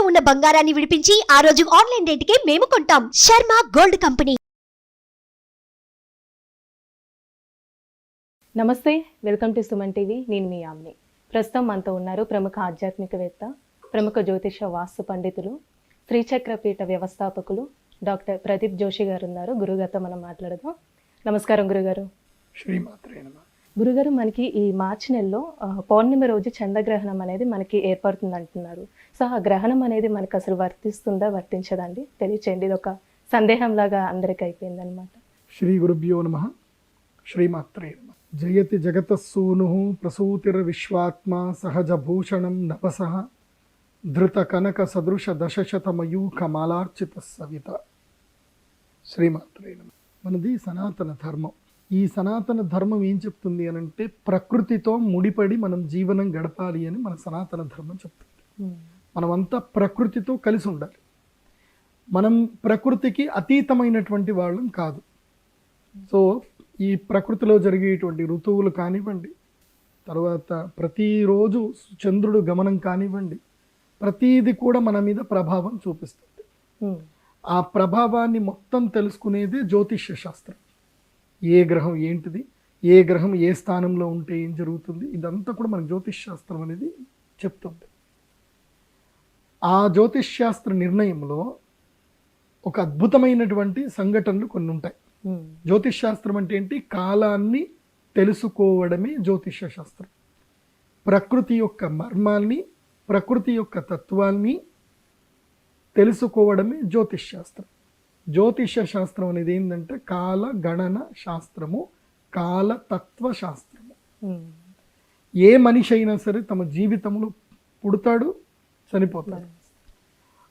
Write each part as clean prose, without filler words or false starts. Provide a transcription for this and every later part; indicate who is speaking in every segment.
Speaker 1: ఉన్న బంగారాన్ని విడిపించి ఆ రోజు ఆన్లైన్ రేటుకే మేము కొంటాం. Sharma gold company.
Speaker 2: నమస్తే, వెల్కమ్ టు సుమన్ టీవీ. నేను మీ ఆమ్ని. ప్రస్తుతం మనతో ఉన్నారు ప్రముఖ ఆధ్యాత్మికవేత్త, ప్రముఖ జ్యోతిష వాస్తు పండితులు, శ్రీచక్రపీఠ వ్యవస్థాపకులు డాక్టర్ ప్రదీప్ జోషి గారు ఉన్నారు. గురుగారితో మనం మాట్లాడదాం. నమస్కారం గురుగారు.
Speaker 3: శ్రీమాత్రే నమః.
Speaker 2: గురుగారు, మనకి ఈ మార్చి నెలలో పౌర్ణమి రోజు చంద్రగ్రహణం అనేది మనకి ఏర్పడుతుంది అంటున్నారు. సో ఆ గ్రహణం అనేది మనకు అసలు వర్తిస్తుందా, వర్తించదండి? తెలియచేయండి. ఇది ఒక సందేహం లాగా అందరికి అయిపోయింది అనమాట.
Speaker 3: శ్రీ గురుభ్యో నమః. శ్రీమాత్రే నమః. జయతి జగతస్సూను ప్రసూతిర్ విశ్వాత్మ సహజభూషణం నభసః ధృత కనక సదృశ దశశతమయూఖ మాలార్చిత సవిత. శ్రీమాత్రే నమః. మనది సనాతన ధర్మం. ఈ సనాతన ధర్మం ఏం చెప్తుంది అని అంటే, ప్రకృతితో ముడిపడి మనం జీవనం గడపాలి అని మన సనాతన ధర్మం చెప్తుంది. మనమంతా ప్రకృతితో కలిసి ఉండాలి. మనం ప్రకృతికి అతీతమైనటువంటి వాళ్ళం కాదు. సో ఈ ప్రకృతిలో జరిగేటువంటి ఋతువులు కానివ్వండి, తర్వాత ప్రతిరోజు చంద్రుడు గమనం కానివ్వండి, ప్రతీది కూడా మన మీద ప్రభావం చూపిస్తుంది. ఆ ప్రభావాన్ని మొత్తం తెలుసుకునేది జ్యోతిష్య శాస్త్రం. ఏ గ్రహం ఏంటిది, ఏ గ్రహం ఏ స్థానంలో ఉంటే ఏం జరుగుతుంది, ఇదంతా కూడా మన జ్యోతిష్ శాస్త్రం అనేది చెప్తుంది. ఆ జ్యోతిష్ శాస్త్ర నిర్ణయంలో ఒక అద్భుతమైనటువంటి సంఘటనలు కొన్ని ఉంటాయి. జ్యోతిష్ శాస్త్రం అంటే ఏంటి? కాలాన్ని తెలుసుకోవడమే జ్యోతిష శాస్త్రం. ప్రకృతి యొక్క మర్మాల్ని, ప్రకృతి యొక్క తత్వాల్ని తెలుసుకోవడమే జ్యోతిష్ శాస్త్రం. జ్యోతిష శాస్త్రం అనేది ఏంటంటే కాల గణన శాస్త్రము, కాలతత్వ శాస్త్రము. ఏ మనిషి అయినా సరే తమ జీవితంలో పుడతాడు, చనిపోతాడు.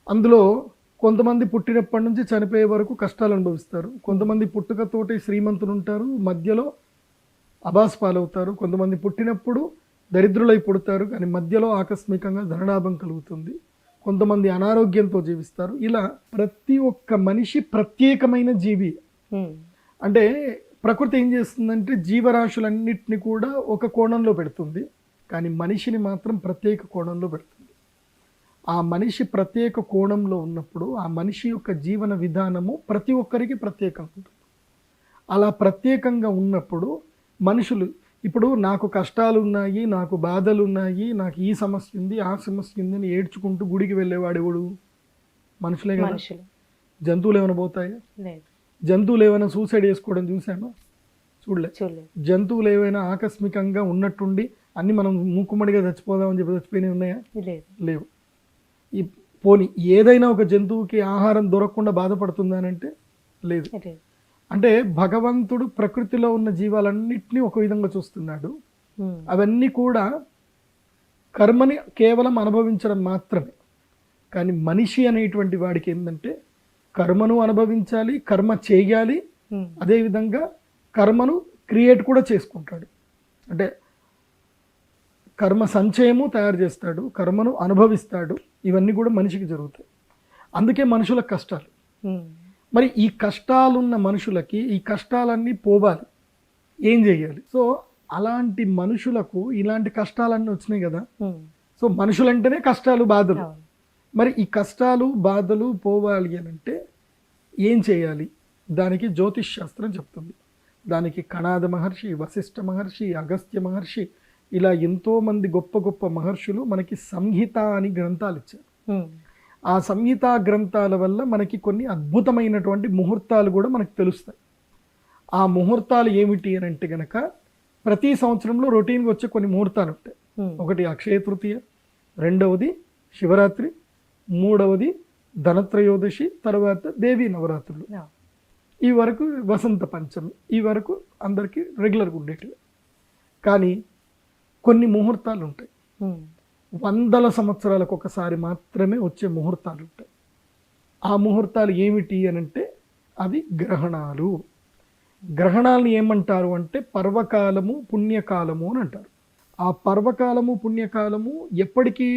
Speaker 3: అందులో కొంతమంది పుట్టినప్పటి నుంచి చనిపోయే వరకు కష్టాలు అనుభవిస్తారు. కొంతమంది పుట్టుకతోటి శ్రీమంతులు ఉంటారు, మధ్యలో అబాస్ పాలవుతారు. కొంతమంది పుట్టినప్పుడు దరిద్రులై పుడతారు, కానీ మధ్యలో ఆకస్మికంగా ధనలాభం కలుగుతుంది. కొంతమంది అనారోగ్యంతో జీవిస్తారు. ఇలా ప్రతి ఒక్క మనిషి ప్రత్యేకమైన జీవి. అంటే ప్రకృతి ఏం చేస్తుందంటే జీవరాశులన్నిటిని కూడా ఒక కోణంలో పెడుతుంది, కానీ మనిషిని మాత్రం ప్రత్యేక కోణంలో పెడుతుంది. ఆ మనిషి ప్రత్యేక కోణంలో ఉన్నప్పుడు ఆ మనిషి యొక్క జీవన విధానము ప్రతి ఒక్కరికి ప్రత్యేకంగా ఉంటుంది. అలా ప్రత్యేకంగా ఉన్నప్పుడు మనుషులు, ఇప్పుడు నాకు కష్టాలు ఉన్నాయి, నాకు బాధలు ఉన్నాయి, నాకు ఈ సమస్య ఉంది, ఆ సమస్య ఉంది అని ఏడ్చుకుంటూ గుడికి వెళ్ళేవాడు ఎవడు? మనుషులే కదా. జంతువులు ఏమైనా పోతాయా? జంతువులు ఏమైనా సూసైడ్ చేసుకోవడం చూసామా? చూడలే. జంతువులు ఏమైనా ఆకస్మికంగా ఉన్నట్టుండి అన్ని మనం మూకుమ్మడిగా చచ్చిపోదామని చెప్పి చచ్చిపోయినవి ఉన్నాయా? లేవు. ఈ పోనీ ఏదైనా ఒక జంతువుకి ఆహారం దొరకకుండా బాధపడుతుందానంటే లేదు. అంటే భగవంతుడు ప్రకృతిలో ఉన్న జీవాలన్నింటినీ ఒక విధంగా చూస్తున్నాడు. అవన్నీ కూడా కర్మని కేవలం అనుభవించడం మాత్రమే. కానీ మనిషి అనేటువంటి వాడికి ఏంటంటే కర్మను అనుభవించాలి, కర్మ చేయాలి, అదేవిధంగా కర్మను క్రియేట్ కూడా చేసుకుంటాడు. అంటే కర్మ సంచయము తయారు చేస్తాడు, కర్మను అనుభవిస్తాడు. ఇవన్నీ కూడా మనిషికి జరుగుతాయి. అందుకే మనుషులకు కష్టాలు. మరి ఈ కష్టాలున్న మనుషులకి ఈ కష్టాలన్నీ పోవాలి, ఏం చేయాలి? సో అలాంటి మనుషులకు ఇలాంటి కష్టాలన్నీ వచ్చినాయి కదా. సో మనుషులంటేనే కష్టాలు, బాధలు. మరి ఈ కష్టాలు బాధలు పోవాలి అని అంటే ఏం చేయాలి? దానికి జ్యోతిష్ శాస్త్రం చెప్తుంది. దానికి కణాద మహర్షి, వశిష్ఠ మహర్షి, అగస్త్య మహర్షి, ఇలా ఎంతోమంది గొప్ప గొప్ప మహర్షులు మనకి సంహిత అని గ్రంథాలు ఇచ్చారు. ఆ సంహితా గ్రంథాల వల్ల మనకి కొన్ని అద్భుతమైనటువంటి ముహూర్తాలు కూడా మనకు తెలుస్తాయి. ఆ ముహూర్తాలు ఏమిటి అని అంటే గనక ప్రతి సంవత్సరంలో రొటీన్గా వచ్చే కొన్ని ముహూర్తాలు ఉంటాయి. ఒకటి అక్షయ తృతీయ, రెండవది శివరాత్రి, మూడవది ధనత్రయోదశి, తర్వాత దేవీ నవరాత్రులు, ఈ వరకు వసంత పంచమి, ఈ వరకు అందరికీ రెగ్యులర్గా ఉండేటివి. కానీ కొన్ని ముహూర్తాలు ఉంటాయి, వందల సంవత్సరాలకు ఒకసారి మాత్రమే వచ్చే ముహూర్తాలు ఉంటాయి. ఆ ముహూర్తాలు ఏమిటి అని అంటే అవి గ్రహణాలు. గ్రహణాలను ఏమంటారు అంటే పర్వకాలము, పుణ్యకాలము అని అంటారు. ఆ పర్వకాలము, పుణ్యకాలము ఎప్పటికీ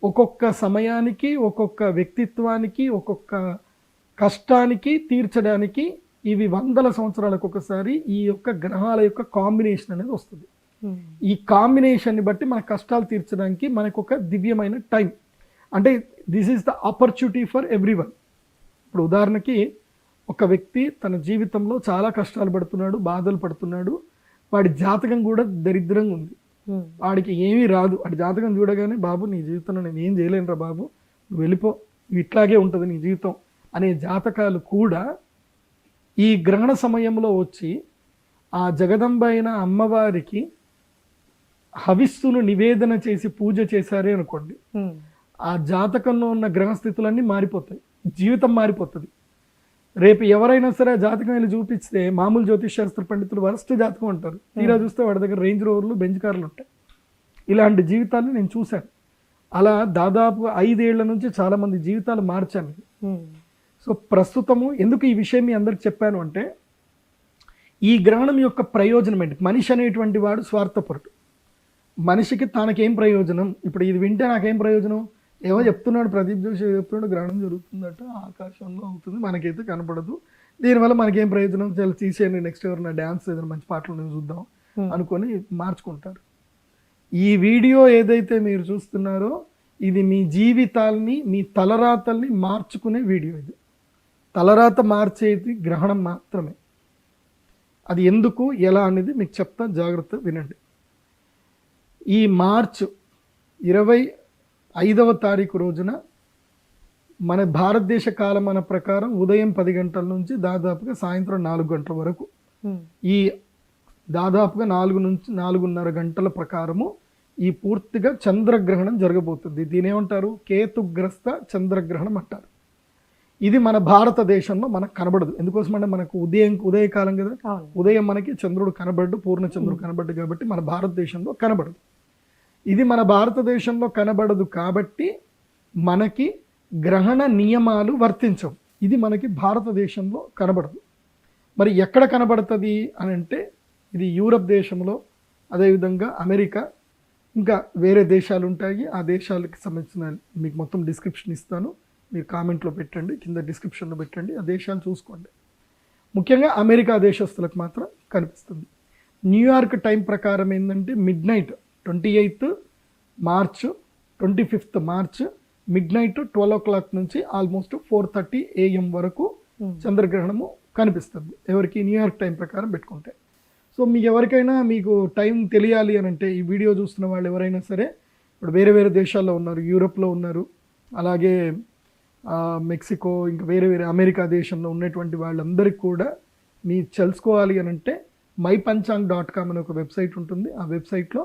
Speaker 3: ఒక్కొక్క సమయానికి, ఒక్కొక్క వ్యక్తిత్వానికి, ఒక్కొక్క కష్టానికి తీర్చడానికి ఇవి వందల సంవత్సరాలకు ఒకసారి ఈ యొక్క గ్రహాల యొక్క కాంబినేషన్ అనేది వస్తుంది. ఈ కాంబినేషన్ని బట్టి మన కష్టాలు తీర్చడానికి మనకు ఒక దివ్యమైన టైం. అంటే this is the opportunity for everyone. ఇప్పుడు ఉదాహరణకి ఒక వ్యక్తి తన జీవితంలో చాలా కష్టాలు పడుతున్నాడు, బాధలు పడుతున్నాడు, వాడి జాతకం కూడా దరిద్రంగా ఉంది, వాడికి ఏమీ రాదు. వాడి జాతకం చూడగానే బాబు నీ జీవితంలో నేను ఏం చేయలేనురా బాబు, నువ్వు వెళ్ళిపో, ఇట్లాగే ఉంటుంది నీ జీవితం అనే జాతకాలు కూడా ఈ గ్రహణ సమయంలో వచ్చి ఆ జగదంబ అయిన అమ్మవారికి హవిస్సును నివేదన చేసి పూజ చేశారే అనుకోండి, ఆ జాతకంలో ఉన్న గ్రహస్థితులన్నీ మారిపోతాయి, జీవితం మారిపోతుంది. రేపు ఎవరైనా సరే ఆ జాతకం వెళ్ళి చూపిస్తే మామూలు జ్యోతిష్ పండితులు వరస్ట్ జాతకం అంటారు, తీరా చూస్తే వాడి దగ్గర రేంజ్ రోవర్లు, బెంచ్ కార్లు ఉంటాయి. ఇలాంటి జీవితాన్ని నేను చూశాను. అలా దాదాపు 5 ఏళ్ల నుంచి చాలా మంది జీవితాలు మార్చాను. సో ప్రస్తుతము ఎందుకు ఈ విషయం మీ అందరికి చెప్పాను అంటే, ఈ గ్రహణం యొక్క ప్రయోజనం ఏంటి? మనిషి అనేటువంటి వాడు స్వార్థపరుడు. మనిషికి తనకేం ప్రయోజనం? ఇప్పుడు ఇది వింటే నాకేం ప్రయోజనం? ఏమో చెప్తున్నాడు ప్రదీప్ జోషి, చెప్తున్నాడు గ్రహణం జరుగుతుందట, ఆకాశంలో అవుతుంది, మనకైతే కనపడదు, దీనివల్ల మనకేం ప్రయోజనం, చాలా తీసేయండి, నెక్స్ట్ ఎవరైనా డ్యాన్స్ ఏదైనా మంచి పాటలు నేను చూద్దాం అనుకొని మార్చుకుంటారు. ఈ వీడియో ఏదైతే మీరు చూస్తున్నారో ఇది మీ జీవితాల్ని, మీ తలరాతల్ని మార్చుకునే వీడియో. ఇది తలరాత మార్చేది గ్రహణం మాత్రమే. అది ఎందుకు, ఎలా అనేది మీకు చెప్తా, జాగ్రత్త వినండి. ఈ మార్చ్ 25వ తారీఖు రోజున మన భారతదేశ కాలమాన ప్రకారం ఉదయం 10 గంటల నుంచి దాదాపుగా సాయంత్రం 4 గంటల వరకు, ఈ దాదాపుగా 4 నుంచి 4:30 గంటల ప్రకారము ఈ పూర్తిగా చంద్రగ్రహణం జరగబోతుంది. దీని ఏమంటారు? కేతుగ్రస్త చంద్రగ్రహణం అంటారు. ఇది మన భారతదేశంలో మనకు కనబడదు. ఎందుకోసం అంటే మనకు ఉదయకాలం కదా, ఉదయం మనకి చంద్రుడు కనబడ్డు, పూర్ణ చంద్రుడు కనబడ్డు, కాబట్టి మన భారతదేశంలో కనబడదు. ఇది మన భారతదేశంలో కనబడదు కాబట్టి మనకి గ్రహణ నియమాలు వర్తించవు. ఇది మనకి భారతదేశంలో కనబడదు. మరి ఎక్కడ కనబడుతుంది అని అంటే, ఇది యూరప్ దేశంలో, అదేవిధంగా అమెరికా, ఇంకా వేరే దేశాలు ఉంటాయి. ఆ దేశాలకు సంబంధించిన మీకు మొత్తం డిస్క్రిప్షన్ ఇస్తాను, మీరు కామెంట్లో పెట్టండి, కింద డిస్క్రిప్షన్లో పెట్టండి, ఆ దేశాలు చూసుకోండి. ముఖ్యంగా అమెరికా దేశస్తులకు మాత్రం కనిపిస్తుంది. న్యూయార్క్ టైం ప్రకారం ఏంటంటే midnight 28th March 25th March midnight 12 o'clock నుంచి ఆల్మోస్ట్ 4:30 AM వరకు చంద్రగ్రహణము కనిపిస్తుంది, ఎవరికి న్యూయార్క్ టైం ప్రకారం పెట్టుకుంటే. సో మీకు ఎవరికైనా మీకు టైం తెలియాలి అని అంటే, ఈ వీడియో చూస్తున్న వాళ్ళు ఎవరైనా సరే ఇప్పుడు వేరే వేరే దేశాల్లో ఉన్నారు, యూరోప్లో ఉన్నారు, అలాగే మెక్సికో, ఇంకా వేరే వేరే అమెరికా దేశంలో ఉన్నటువంటి వాళ్ళందరికీ కూడా మీరు తెలుసుకోవాలి అని అంటే mypanchang.com అనే ఒక వెబ్సైట్ ఉంటుంది. ఆ వెబ్సైట్లో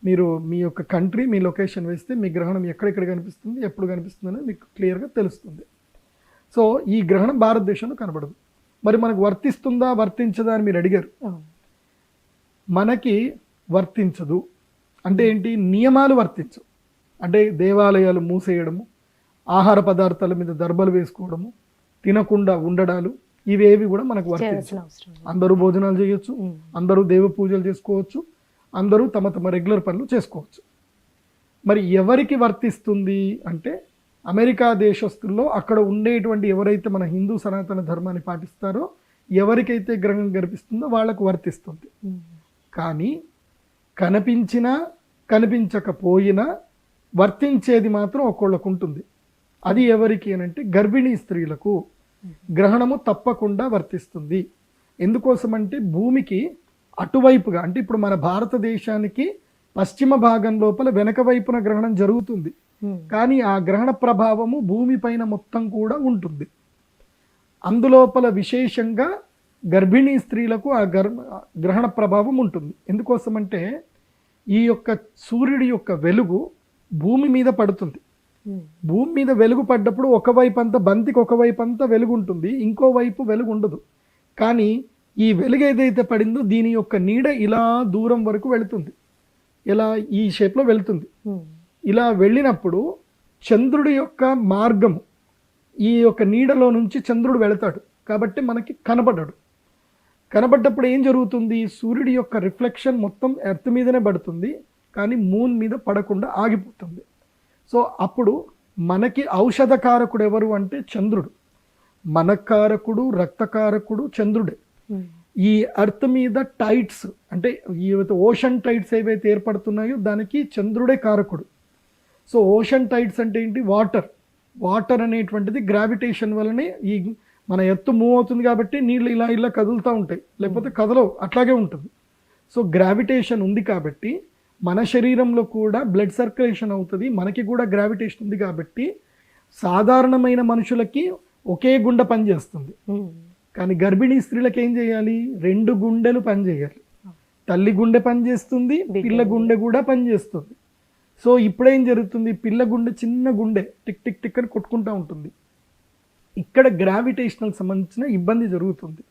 Speaker 3: మీరు మీ యొక్క కంట్రీ, మీ లొకేషన్ వేస్తే మీ గ్రహణం ఎక్కడెక్కడ కనిపిస్తుంది, ఎప్పుడు కనిపిస్తుంది అనేది మీకు క్లియర్గా తెలుస్తుంది. సో ఈ గ్రహణం భారతదేశంలో కనబడదు. మరి మనకు వర్తిస్తుందా వర్తించదా అని మీరు అడిగారు. మనకి వర్తించదు అంటే ఏంటి? నియమాలు వర్తించవు. అంటే దేవాలయాలు మూసేయడము, ఆహార పదార్థాల మీద దర్బలు వేసుకోవడము, తినకుండా ఉండడాలు, ఇవేవి కూడా మనకు వర్తించవు. అందరూ భోజనాలు చేయొచ్చు, అందరూ దేవ పూజలు చేసుకోవచ్చు, అందరూ తమ తమ రెగ్యులర్ పనులు చేసుకోవచ్చు. మరి ఎవరికి వర్తిస్తుంది అంటే, అమెరికా దేశస్తుల్లో అక్కడ ఉండేటువంటి ఎవరైతే మన హిందూ సనాతన ధర్మాన్ని పాటిస్తారో ఎవరికైతే గ్రహణం కనిపిస్తుందో వాళ్ళకు వర్తిస్తుంది. కానీ కనిపించినా కనిపించకపోయినా వర్తించేది మాత్రం ఒక్కొక్కళ్ళకు ఉంటుంది. అది ఎవరికి అనంటే గర్భిణీ స్త్రీలకు గ్రహణము తప్పకుండా వర్తిస్తుంది. ఎందుకోసమంటే భూమికి అటువైపుగా, అంటే ఇప్పుడు మన భారతదేశానికి పశ్చిమ భాగం లోపల వెనక వైపున గ్రహణం జరుగుతుంది, కానీ ఆ గ్రహణ ప్రభావము భూమి పైన మొత్తం కూడా ఉంటుంది. అందులోపల విశేషంగా గర్భిణీ స్త్రీలకు ఆ గ్రహణ ప్రభావం ఉంటుంది. ఎందుకోసమంటే ఈ యొక్క సూర్యుడి యొక్క వెలుగు భూమి మీద పడుతుంది. భూమి మీద వెలుగు పడ్డప్పుడు ఒకవైపు అంతా, బంతికి ఒకవైపు అంతా వెలుగు ఉంటుంది, ఇంకోవైపు వెలుగు ఉండదు. కానీ ఈ వెలుగు ఏదైతే పడిందో దీని యొక్క నీడ ఇలా దూరం వరకు వెళుతుంది, ఇలా ఈ షేప్లో వెళుతుంది. ఇలా వెళ్ళినప్పుడు చంద్రుడి యొక్క మార్గము, ఈ యొక్క నీడలో నుంచి చంద్రుడు వెళతాడు కాబట్టి మనకి కనబడ్డాడు. కనబడ్డప్పుడు ఏం జరుగుతుంది? సూర్యుడి యొక్క రిఫ్లెక్షన్ మొత్తం ఎర్త్ మీదనే పడుతుంది, కానీ మూన్ మీద పడకుండా ఆగిపోతుంది. సో అప్పుడు మనకి ఔషధకారకుడు ఎవరు అంటే చంద్రుడు. మనకారకుడు, రక్తకారకుడు చంద్రుడే. ఈ ఎర్త్ మీద టైడ్స్, అంటే ఈ ఓషన్ టైడ్స్ ఏవైతే ఏర్పడుతున్నాయో దానికి చంద్రుడే కారకుడు. సో ఓషన్ టైడ్స్ అంటే ఏంటి? వాటర్. వాటర్ అనేటువంటిది గ్రావిటేషన్ వల్లనే ఈ మన ఎత్తు మూవ్ అవుతుంది కాబట్టి నీళ్ళు ఇలా ఇలా కదులుతూ ఉంటాయి, లేకపోతే కదలవు, అట్లాగే ఉంటుంది. సో గ్రావిటేషన్ ఉంది కాబట్టి మన శరీరంలో కూడా బ్లడ్ సర్క్యులేషన్ అవుతుంది, మనకి కూడా గ్రావిటేషన్ ఉంది కాబట్టి సాధారణమైన మనుషులకి ఒకే గుండె పనిచేస్తుంది. కానీ గర్భిణీ స్త్రీలకు ఏం చేయాలి? 2 గుండెలు పనిచేయాలి. తల్లి గుండె పనిచేస్తుంది, పిల్ల గుండె కూడా పనిచేస్తుంది. సో ఇప్పుడేం జరుగుతుంది? పిల్ల గుండె చిన్న గుండె టిక్ టిక్ టిక్ అని కొట్టుకుంటూ ఉంటుంది. ఇక్కడ గ్రావిటేషనల్ సంబంధించిన ఇబ్బంది జరుగుతుంది.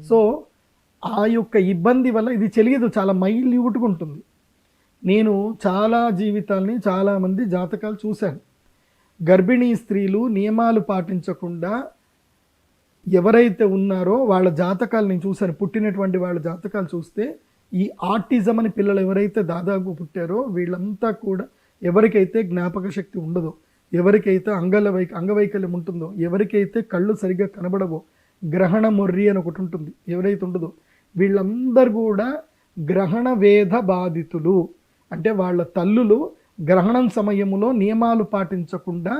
Speaker 3: సో ఆ యొక్క ఇబ్బంది వల్ల ఇది తెలియదు, చాలా మైల్యూట్గా ఉంటుంది. నేను చాలా జీవితాల్ని, చాలామంది జాతకాలు చూశాను. గర్భిణీ స్త్రీలు నియమాలు పాటించకుండా ఎవరైతే ఉన్నారో వాళ్ళ జాతకాలు నేను చూశాను. పుట్టినటువంటి వాళ్ళ జాతకాలు చూస్తే ఈ ఆర్టిజం అని పిల్లలు ఎవరైతే దాదాపు పుట్టారో వీళ్ళంతా కూడా ఎవరికైతే జ్ఞాపక శక్తి ఉండదో, ఎవరికైతే అంగవైకల్యం ఉంటుందో, ఎవరికైతే కళ్ళు సరిగ్గా కనబడవో, గ్రహణ మొర్రి అని ఒకటి ఉంటుంది, ఎవరైతే ఉండదో వీళ్ళందరూ కూడా గ్రహణ వేధ బాధితులు. అంటే వాళ్ళ తల్లులు గ్రహణం సమయంలో నియమాలు పాటించకుండా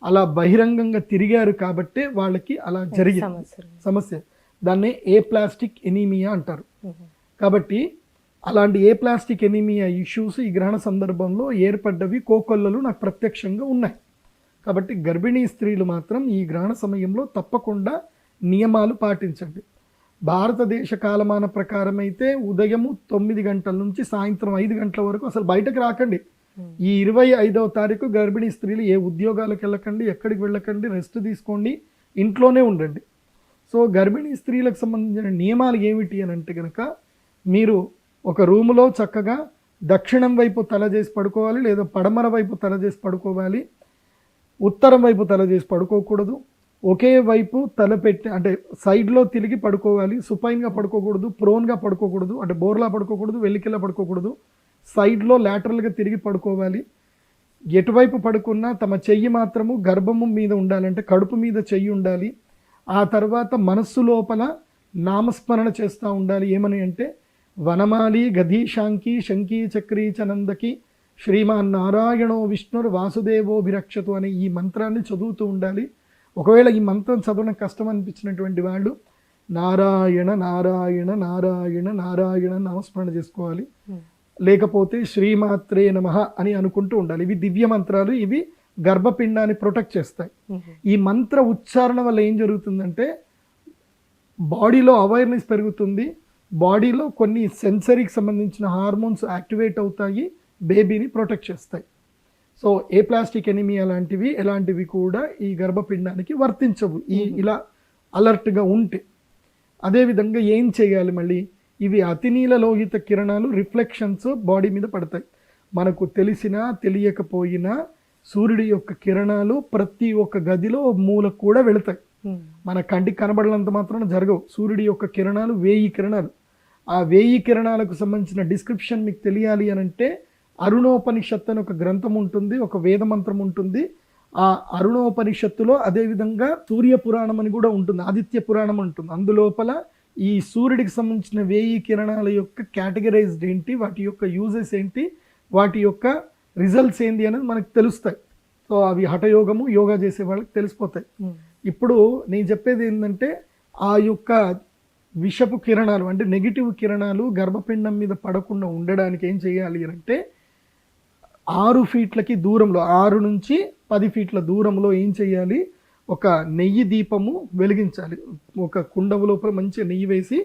Speaker 3: అలా బహిరంగంగా తిరిగారు కాబట్టి వాళ్ళకి అలా జరిగింది సమస్య. దాన్నే ఏప్లాస్టిక్ ఎనీమియా అంటారు. కాబట్టి అలాంటి ఏప్లాస్టిక్ ఎనీమియా ఇష్యూస్ ఈ గ్రహణ సందర్భంలో ఏర్పడ్డవి కోకొల్లలు నాకు ప్రత్యక్షంగా ఉన్నాయి. కాబట్టి గర్భిణీ స్త్రీలు మాత్రం ఈ గ్రహణ సమయంలో తప్పకుండా నియమాలు పాటించండి. భారతదేశ కాలమాన ప్రకారం అయితే ఉదయం 9 గంటల నుంచి సాయంత్రం 5 గంటల వరకు అసలు బయటకు రాకండి. ఈ 25వ తారీఖు గర్భిణీ స్త్రీలు ఏ ఉద్యోగాలకు వెళ్ళకండి, ఎక్కడికి వెళ్ళకండి, రెస్ట్ తీసుకోండి, ఇంట్లోనే ఉండండి. సో గర్భిణీ స్త్రీలకు సంబంధించిన నియమాలు ఏమిటి అని అంటే కనుక, మీరు ఒక రూములో చక్కగా దక్షిణం వైపు తల చేసి పడుకోవాలి, లేదా పడమర వైపు తల చేసి పడుకోవాలి. ఉత్తరం వైపు తల చేసి పడుకోకూడదు. ఒకే వైపు తల పెట్టి అంటే సైడ్లో తిరిగి పడుకోవాలి. సుపైన్గా పడుకోకూడదు, ప్రోన్గా పడుకోకూడదు, అంటే బోర్లా పడుకోకూడదు, వెల్లికిలా పడుకోకూడదు. సైడ్లో లాటరల్గా తిరిగి పడుకోవాలి. ఎటువైపు పడుకున్నా తమ చెయ్యి మాత్రము గర్భము మీద ఉండాలంటే కడుపు మీద చెయ్యి ఉండాలి. ఆ తర్వాత మనస్సు లోపల నామస్మరణ చేస్తూ ఉండాలి. ఏమని అంటే వనమాలి గధీశాంకి శంకీ చక్రీ చనందకి శ్రీమాన్ నారాయణో విష్ణుర్ వాసుదేవోభిరక్షతు అనే ఈ మంత్రాన్ని చదువుతూ ఉండాలి. ఒకవేళ ఈ మంత్రం చదవడం కష్టం అనిపించినటువంటి వాళ్ళు నారాయణ నారాయణ నారాయణ నారాయణ నామస్మరణ చేసుకోవాలి. లేకపోతే శ్రీమాత్రే నమః అని అనుకుంటూ ఉండాలి. ఇవి దివ్య మంత్రాలు, ఇవి గర్భపిండాన్ని ప్రొటెక్ట్ చేస్తాయి. ఈ మంత్ర ఉచ్చారణ వల్ల ఏం జరుగుతుందంటే బాడీలో అవేర్నెస్ పెరుగుతుంది, బాడీలో కొన్ని సెన్సరీకి సంబంధించిన హార్మోన్స్ యాక్టివేట్ అవుతాయి, బేబీని ప్రొటెక్ట్ చేస్తాయి. సో ఏప్లాస్టిక్ ఎనిమియా లాంటివి ఎలాంటివి కూడా ఈ గర్భపిండానికి వర్తించవు ఇలా అలర్ట్గా ఉంటే. అదేవిధంగా ఏం చేయాలి మళ్ళీ? ఇవి అతినీల లోహిత కిరణాలు రిఫ్లెక్షన్స్ బాడీ మీద పడతాయి. మనకు తెలిసినా తెలియకపోయినా సూర్యుడి యొక్క కిరణాలు ప్రతి ఒక్క గదిలో మూలకు కూడా వెళతాయి. మన కంటికి కనబడనంత మాత్రాన జరగవు. సూర్యుడి యొక్క కిరణాలు 1000 కిరణాలు. ఆ 1000 కిరణాలకు సంబంధించిన డిస్క్రిప్షన్ మీకు తెలియాలి అని అంటే అరుణోపనిషత్తు అని ఒక గ్రంథం ఉంటుంది, ఒక వేద మంత్రం ఉంటుంది. ఆ అరుణోపనిషత్తులో అదేవిధంగా సూర్య పురాణం అని కూడా ఉంటుంది, ఆదిత్య పురాణం ఉంటుంది. అందులోపల ఈ సూర్యుడికి సంబంధించిన 1000 కిరణాల యొక్క కేటగరైజ్డ్ ఏంటి, వాటి యొక్క యూజెస్ ఏంటి, వాటి యొక్క రిజల్ట్స్ ఏంటి అనేది మనకు తెలుస్తాయి. సో అవి హఠయోగము, యోగా చేసే వాళ్ళకి తెలిసిపోతాయి. ఇప్పుడు నేను చెప్పేది ఏంటంటే ఆ యొక్క విషపు కిరణాలు అంటే నెగిటివ్ కిరణాలు గర్భపిండం మీద పడకుండా ఉండడానికి ఏం చేయాలి అంటే 6 ఫీట్లకి దూరంలో, 6 నుంచి 10 ఫీట్ల దూరంలో ఏం చేయాలి? ఒక నెయ్యి దీపము వెలిగించాలి. ఒక కుండవు లోపల మంచిగా నెయ్యి వేసి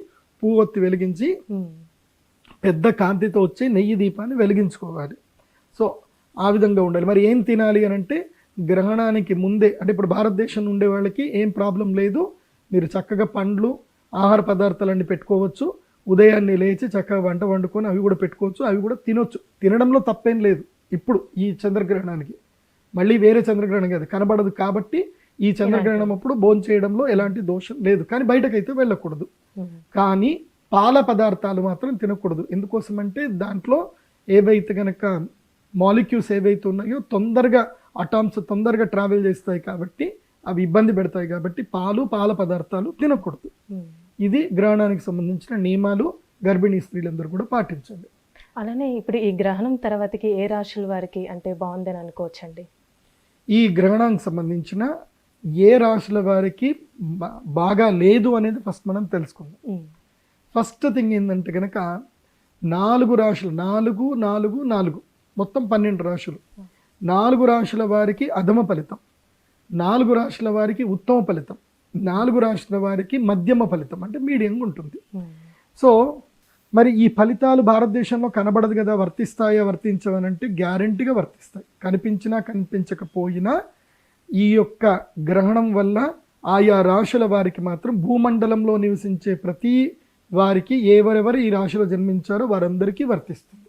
Speaker 3: పువ్వొత్తి వెలిగించి పెద్ద కాంతితో వచ్చే నెయ్యి దీపాన్ని వెలిగించుకోవాలి. సో ఆ విధంగా ఉండాలి. మరి ఏం తినాలి అని అంటే గ్రహణానికి ముందే, అంటే ఇప్పుడు భారతదేశం ఉండే వాళ్ళకి ఏం ప్రాబ్లం లేదు, మీరు చక్కగా పండ్లు ఆహార పదార్థాలన్నీ పెట్టుకోవచ్చు. ఉదయాన్నే లేచి చక్కగా వంట వండుకొని అవి కూడా పెట్టుకోవచ్చు, అవి కూడా తినొచ్చు. తినడంలో తప్పేం లేదు. ఇప్పుడు ఈ చంద్రగ్రహణానికి, మళ్ళీ వేరే చంద్రగ్రహణం కాదు, కనబడదు కాబట్టి ఈ చంద్రగ్రహణం అప్పుడు భోజనం చేయడంలో ఎలాంటి దోషం లేదు. కానీ బయటకైతే వెళ్ళకూడదు. కానీ పాల పదార్థాలు మాత్రం తినకూడదు. ఎందుకోసం అంటే దాంట్లో ఏవైతే కనుక మాలిక్యూల్స్ ఏవైతే ఉన్నాయో తొందరగా అటామ్స్ తొందరగా ట్రావెల్ చేస్తాయి కాబట్టి అవి ఇబ్బంది పెడతాయి. కాబట్టి పాల పదార్థాలు తినకూడదు. ఇది గ్రహణానికి సంబంధించిన నియమాలు గర్భిణీ స్త్రీలందరూ కూడా పాటించండి.
Speaker 2: అలానే ఇప్పుడు ఈ గ్రహణం తర్వాతకి ఏ రాశుల వారికి అంటే బాగుందని అనుకోవచ్చండి?
Speaker 3: ఈ గ్రహణానికి సంబంధించిన ఏ రాశుల వారికి బాగా లేదు అనేది ఫస్ట్ మనం తెలుసుకుందాం. ఫస్ట్ థింగ్ ఏంటంటే కనుక 4 రాశులు 4 మొత్తం 12 రాశులు. 4 రాశుల వారికి అధమ ఫలితం, 4 రాశుల వారికి ఉత్తమ ఫలితం, 4 రాశుల వారికి మధ్యమ ఫలితం, అంటే మీడియంగా ఉంటుంది. సో మరి ఈ ఫలితాలు భారతదేశంలో కనబడదు కదా, వర్తిస్తాయా వర్తించవనంటే గ్యారంటీగా వర్తిస్తాయి. కనిపించినా కనిపించకపోయినా ఈ యొక్క గ్రహణం వల్ల ఆయా రాశుల వారికి మాత్రం భూమండలంలో నివసించే ప్రతి వారికి ఎవరెవరు ఈ రాశిలో జన్మించారో వారందరికీ వర్తిస్తుంది.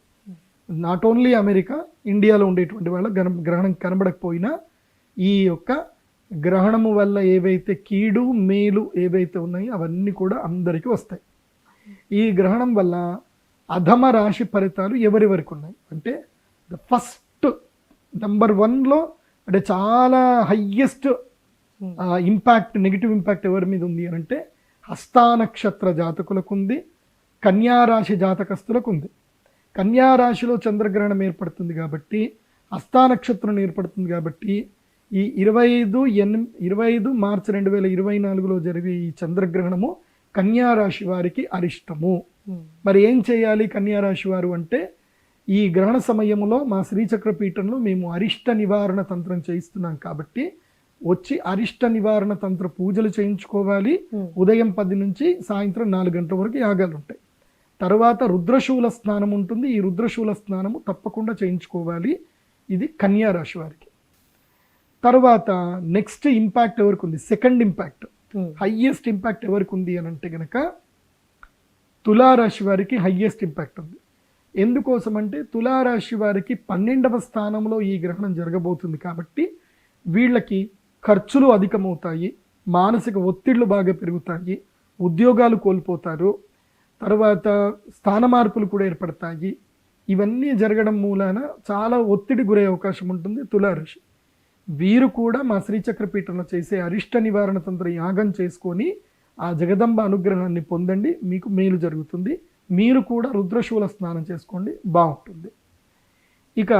Speaker 3: నాట్ ఓన్లీ అమెరికా, ఇండియాలో ఉండేటువంటి వాళ్ళ గ్రహణం కనబడకపోయినా ఈ యొక్క గ్రహణము వల్ల ఏవైతే కీడు మేలు ఏవైతే ఉన్నాయో అవన్నీ కూడా అందరికీ వస్తాయి. ఈ గ్రహణం వల్ల అధమ రాశి ఫలితాలు ఎవరెవరికి ఉన్నాయి అంటే ద ఫస్ట్ నెంబర్ 1లో అంటే చాలా హయ్యెస్ట్ ఇంపాక్ట్, నెగిటివ్ ఇంపాక్ట్ ఎవరి మీద ఉంది అని అంటే హస్తానక్షత్ర జాతకులకు ఉంది, కన్యారాశి జాతకస్తులకు ఉంది. కన్యారాశిలో చంద్రగ్రహణం ఏర్పడుతుంది కాబట్టి, హస్తానక్షత్రం ఏర్పడుతుంది కాబట్టి ఈ 25 మార్చి 2024లో జరిగే ఈ చంద్రగ్రహణము కన్యారాశి వారికి అరిష్టము. మరి ఏం చేయాలి కన్యారాశి వారు అంటే, ఈ గ్రహణ సమయంలో మా శ్రీచక్ర పీఠంలో మేము అరిష్ట నివారణ తంత్రం చేయిస్తున్నాం కాబట్టి వచ్చి అరిష్ట నివారణ తంత్ర పూజలు చేయించుకోవాలి. ఉదయం 10 నుంచి సాయంత్రం 4 గంటల వరకు యాగాలు ఉంటాయి. తర్వాత రుద్రశూల స్నానం ఉంటుంది. ఈ రుద్రశూల స్నానము తప్పకుండా చేయించుకోవాలి. ఇది కన్యా రాశి వారికి. తర్వాత నెక్స్ట్ ఇంపాక్ట్ ఎవరికి ఉంది, సెకండ్ ఇంపాక్ట్, హైయెస్ట్ ఇంపాక్ట్ ఎవరికి ఉంది అని అంటే గనక తులారాశి వారికి హైయెస్ట్ ఇంపాక్ట్ ఉంది. ఎందుకోసం అంటే తులారాశి వారికి 12వ స్థానంలో ఈ గ్రహణం జరగబోతుంది కాబట్టి వీళ్ళకి ఖర్చులు అధికమవుతాయి, మానసిక ఒత్తిళ్లు బాగా పెరుగుతాయి, ఉద్యోగాలు కోల్పోతారు, తర్వాత స్థాన మార్పులు కూడా ఏర్పడతాయి. ఇవన్నీ జరగడం మూలాన చాలా ఒత్తిడి గురయ్యే అవకాశం ఉంటుంది తులారాశి. వీరు కూడా మా శ్రీచక్రపీఠంలో చేసే అరిష్ట నివారణ తంత్ర యాగం చేసుకొని ఆ జగదంబ అనుగ్రహాన్ని పొందండి, మీకు మేలు జరుగుతుంది. మీరు కూడా రుద్రశూల స్నానం చేసుకోండి, బాగుంటుంది. ఇక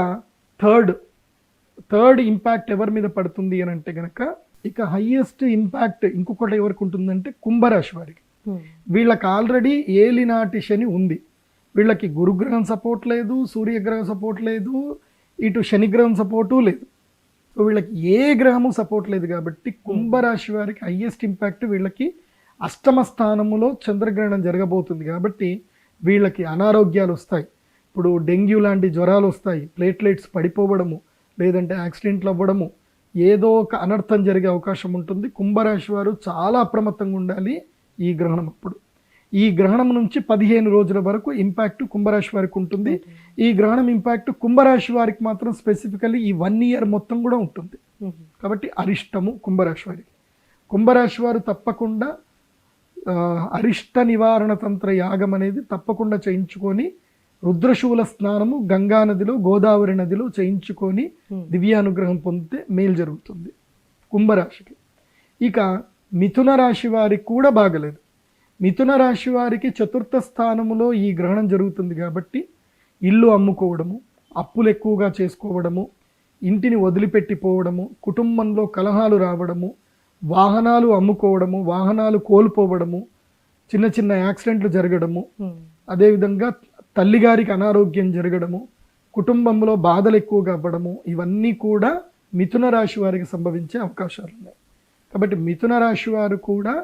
Speaker 3: థర్డ్ ఇంపాక్ట్ ఎవరి మీద పడుతుంది అని అంటే గనక, ఇక హైయెస్ట్ ఇంపాక్ట్ ఇంకొకటి ఎవరికి ఉంటుందంటే కుంభరాశి వారికి. వీళ్ళకి ఆల్రెడీ ఏలినాటి శని ఉంది. వీళ్ళకి గురుగ్రహం సపోర్ట్ లేదు, సూర్యగ్రహం సపోర్ట్ లేదు, ఇటు శనిగ్రహం సపోర్టు లేదు. సో వీళ్ళకి ఏ గ్రహము సపోర్ట్ లేదు కాబట్టి కుంభరాశి వారికి హైయెస్ట్ ఇంపాక్ట్. వీళ్ళకి అష్టమ స్థానములో చంద్రగ్రహణం జరగబోతుంది కాబట్టి వీళ్ళకి అనారోగ్యాలు వస్తాయి. ఇప్పుడు డెంగ్యూ లాంటి జ్వరాలు వస్తాయి, ప్లేట్లెట్స్ పడిపోవడము, లేదంటే యాక్సిడెంట్లు అవ్వడము, ఏదో ఒక అనర్థం జరిగే అవకాశం ఉంటుంది. కుంభరాశి వారు చాలా అప్రమత్తంగా ఉండాలి ఈ గ్రహణం అప్పుడు. ఈ గ్రహణం నుంచి 15 రోజుల వరకు ఇంపాక్ట్ కుంభరాశి వారికి ఉంటుంది. ఈ గ్రహణం ఇంపాక్ట్ కుంభరాశి వారికి మాత్రం స్పెసిఫికల్లీ ఈ 1 ఇయర్ మొత్తం కూడా ఉంటుంది. కాబట్టి అరిష్టము కుంభరాశి వారికి. కుంభరాశి వారు తప్పకుండా అరిష్ట నివారణ తంత్ర యాగం అనేది తప్పకుండా చేయించుకొని, రుద్రశూల స్నానము గంగా నదిలో, గోదావరి నదిలో చేయించుకొని దివ్యానుగ్రహం పొందితే మేలు జరుగుతుంది కుంభరాశికి. ఇక మిథున రాశి వారికి కూడా బాగలేదు. మిథున రాశి వారికి 4వ స్థానములో ఈ గ్రహణం జరుగుతుంది కాబట్టి ఇల్లు అమ్ముకోవడము, అప్పులు ఎక్కువగా చేసుకోవడము, ఇంటిని వదిలిపెట్టిపోవడము, కుటుంబంలో కలహాలు రావడము, వాహనాలు అమ్ముకోవడము, వాహనాలు కోల్పోవడము, చిన్న చిన్న యాక్సిడెంట్లు జరగడము, అదేవిధంగా తల్లిగారికి అనారోగ్యం జరగడము, కుటుంబంలో బాధలు ఎక్కువగా అవ్వడము, ఇవన్నీ కూడా మిథున రాశి వారికి సంభవించే అవకాశాలు ఉన్నాయి. కాబట్టి మిథున రాశి వారు కూడా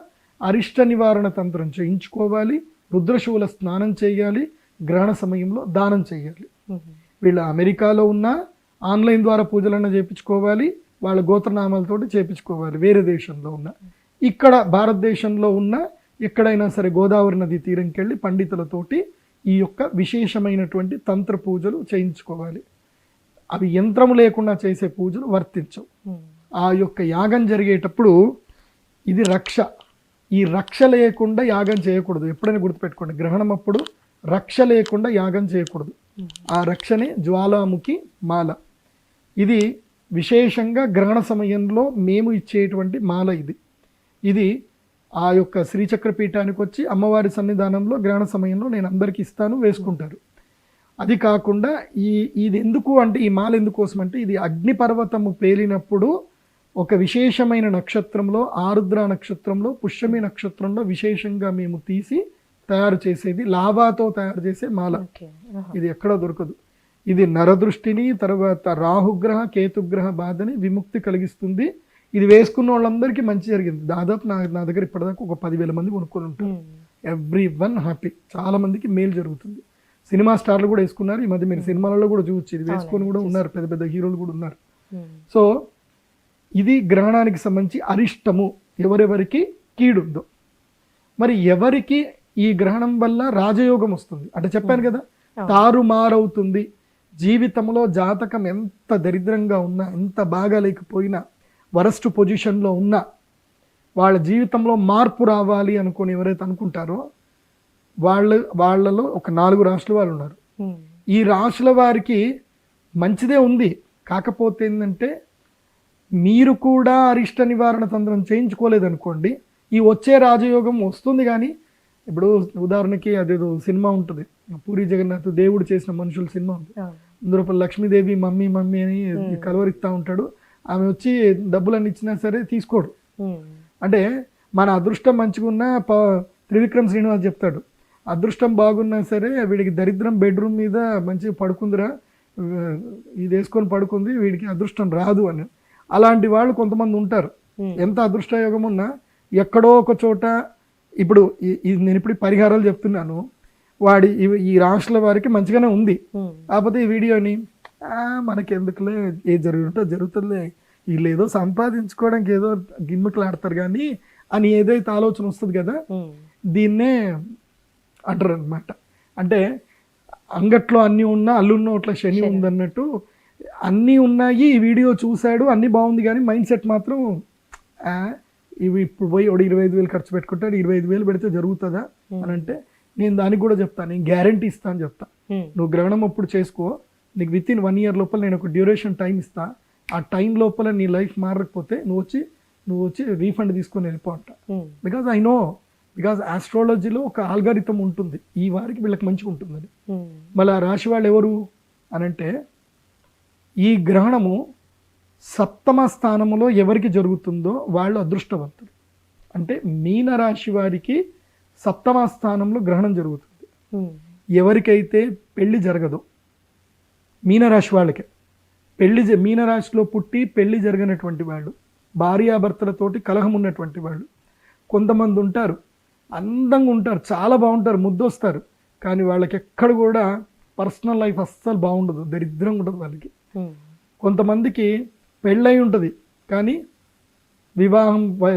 Speaker 3: అరిష్ట నివారణ తంత్రం చేయించుకోవాలి, రుద్రశూల స్నానం చేయాలి, గ్రహణ సమయంలో దానం చేయాలి. వీళ్ళు అమెరికాలో ఉన్న ఆన్లైన్ ద్వారా పూజలన్నా చేయించుకోవాలి, వాళ్ళ గోత్రనామాలతోటి చేయించుకోవాలి. వేరే దేశంలో ఉన్న, ఇక్కడ భారతదేశంలో ఉన్న ఎక్కడైనా సరే గోదావరి నది తీరంకి వెళ్ళి పండితులతోటి ఈ యొక్క విశేషమైనటువంటి తంత్ర పూజలు చేయించుకోవాలి. అవి యంత్రము లేకుండా చేసే పూజలు వర్తించవు. ఆ యొక్క యాగం జరిగేటప్పుడు ఇది రక్ష, ఈ రక్ష లేకుండా యాగం చేయకూడదు. ఎప్పుడైనా గుర్తుపెట్టుకోండి, గ్రహణం అప్పుడు రక్ష లేకుండా యాగం చేయకూడదు. ఆ రక్షనే జ్వాలాముఖి మాల. ఇది విశేషంగా గ్రహణ సమయంలో మేము ఇచ్చేటువంటి మాల. ఇది ఆ యొక్క శ్రీచక్ర పీఠానికి వచ్చి అమ్మవారి సన్నిధానంలో గ్రహణ సమయంలో నేను అందరికీ ఇస్తాను, వేసుకుంటారు. అది కాకుండా ఇది ఎందుకు అంటే ఈ మాల ఎందుకోసం అంటే ఇది అగ్నిపర్వతము పేలినప్పుడు ఒక విశేషమైన నక్షత్రంలో ఆరుద్ర నక్షత్రంలో పుష్యమి నక్షత్రంలో విశేషంగా మేము తీసి తయారు చేసేది లావాతో తయారు చేసే మాల. ఇది ఎక్కడ దొరకదు. ఇది నరదృష్టిని తర్వాత రాహుగ్రహ కేతుగ్రహ బాధని విముక్తి కలిగిస్తుంది. ఇది వేసుకున్న వాళ్ళందరికీ మంచి జరిగింది. దాదాపు నా దగ్గర ఇప్పటిదాకా ఒక 10,000 మంది కొనుక్కొని ఉంటారు. ఎవ్రీ వన్ హ్యాపీ, చాలా మందికి మేలు జరుగుతుంది. సినిమా స్టార్లు కూడా వేసుకున్నారు. ఈ మధ్య మీరు సినిమాలలో కూడా చూవచ్చు, ఇది వేసుకొని కూడా ఉన్నారు, పెద్ద పెద్ద హీరోలు కూడా ఉన్నారు. సో ఇది గ్రహణానికి సంబంధించి అరిష్టము, ఎవరెవరికి కీడుందో. మరి ఎవరికి ఈ గ్రహణం వల్ల రాజయోగం వస్తుంది అంటే చెప్పాను కదా, తారుమారవుతుంది జీవితంలో. జాతకం ఎంత దరిద్రంగా ఉన్నా, ఎంత బాగా లేకపోయినా, వరస్ట్ పొజిషన్లో ఉన్నా, వాళ్ళ జీవితంలో మార్పు రావాలి అనుకుని ఎవరైతే అనుకుంటారో వాళ్ళలో ఒక 4 రాశుల వాళ్ళు ఉన్నారు. ఈ రాశుల వారికి మంచిదే ఉంది. కాకపోతే ఏంటంటే మీరు కూడా అరిష్ట నివారణ తంత్రం చేయించుకోలేదనుకోండి, ఈ వచ్చే రాజయోగం వస్తుంది. కానీ ఇప్పుడు ఉదాహరణకి అదేదో సినిమా ఉంటుంది, పూరి జగన్నాథ్ దేవుడు చేసిన మనుషుల సినిమా ఉంది. అందులో లక్ష్మీదేవి మమ్మీ మమ్మీ అని కలవరిస్తూ ఉంటాడు. ఆమె వచ్చి డబ్బులన్నీ ఇచ్చినా సరే తీసుకోడు. అంటే మన అదృష్టం మంచిగా ఉన్నా త్రివిక్రమ్ శ్రీనివాస్ చెప్తాడు, అదృష్టం బాగున్నా సరే వీడికి దరిద్రం బెడ్రూమ్ మీద మంచిగా పడుకుందిరా, ఇది వేసుకొని పడుకుంది, వీడికి అదృష్టం రాదు అని. అలాంటి వాళ్ళు కొంతమంది ఉంటారు. ఎంత అదృష్టయోగం ఉన్నా ఎక్కడో ఒక చోట, ఇప్పుడు నేను ఇప్పుడు పరిహారాలు చెప్తున్నాను, ఈ రాష్ట్రాల వారికి మంచిగానే ఉంది. కాకపోతే ఈ వీడియోని మనకి ఎందుకులే, ఏ జరుగుతుందో జరుగుతుందిలే, వీళ్ళు ఏదో సంపాదించుకోవడానికి ఏదో గిమ్మికలు ఆడతారు కానీ అని ఏదైతే ఆలోచన వస్తుంది కదా, దీన్నే అంటారు అనమాట. అంటే అంగట్లో అన్నీ ఉన్నా అల్లున్న ఇట్లా శని ఉందన్నట్టు, అన్నీ ఉన్నాయి, ఈ వీడియో చూశాడు అన్నీ బాగుంది కానీ మైండ్ సెట్ మాత్రం ఇవి ఇప్పుడు పోయి 25,000 ఖర్చు పెట్టుకుంటాడు, 25,000 పెడితే జరుగుతుందా అని అంటే నేను దానికి కూడా చెప్తాను, నేను గ్యారంటీ ఇస్తాను చెప్తా. నువ్వు గ్రహణం అప్పుడు చేసుకో, నీకు విత్ ఇన్ 1 year లోపల నేను ఒక డ్యూరేషన్ టైం ఇస్తా. ఆ టైం లోపల నీ లైఫ్ మారకపోతే నువ్వు వచ్చి రీఫండ్ తీసుకొని వెళ్ళిపో అంట. బికాజ్ ఐ నో, బికాజ్ ఆస్ట్రాలజీలో ఒక ఆల్గారిథం ఉంటుంది, ఈ వారికి వీళ్ళకి మంచిగా ఉంటుందని. మళ్ళీ ఆ రాశి వాళ్ళు ఎవరు అనంటే, ఈ గ్రహణము 7వ స్థానంలో ఎవరికి జరుగుతుందో వాళ్ళు అదృష్టవంతులు. అంటే మీనరాశి వారికి 7వ స్థానంలో గ్రహణం జరుగుతుంది. ఎవరికైతే పెళ్లి జరగదో, మీనరాశి వాళ్ళకే మీనరాశిలో పుట్టి పెళ్లి జరగనటువంటి వాళ్ళు, భార్యాభర్తలతోటి కలహం ఉన్నటువంటి వాళ్ళు, కొంతమంది ఉంటారు అందంగా ఉంటారు, చాలా బాగుంటారు, ముద్దొస్తారు, కానీ వాళ్ళకి ఎక్కడ కూడా పర్సనల్ లైఫ్ అస్సలు బాగుండదు, దరిద్రంగా ఉంటుంది వాళ్ళకి. కొంతమందికి పెళ్ళై ఉంటుంది కానీ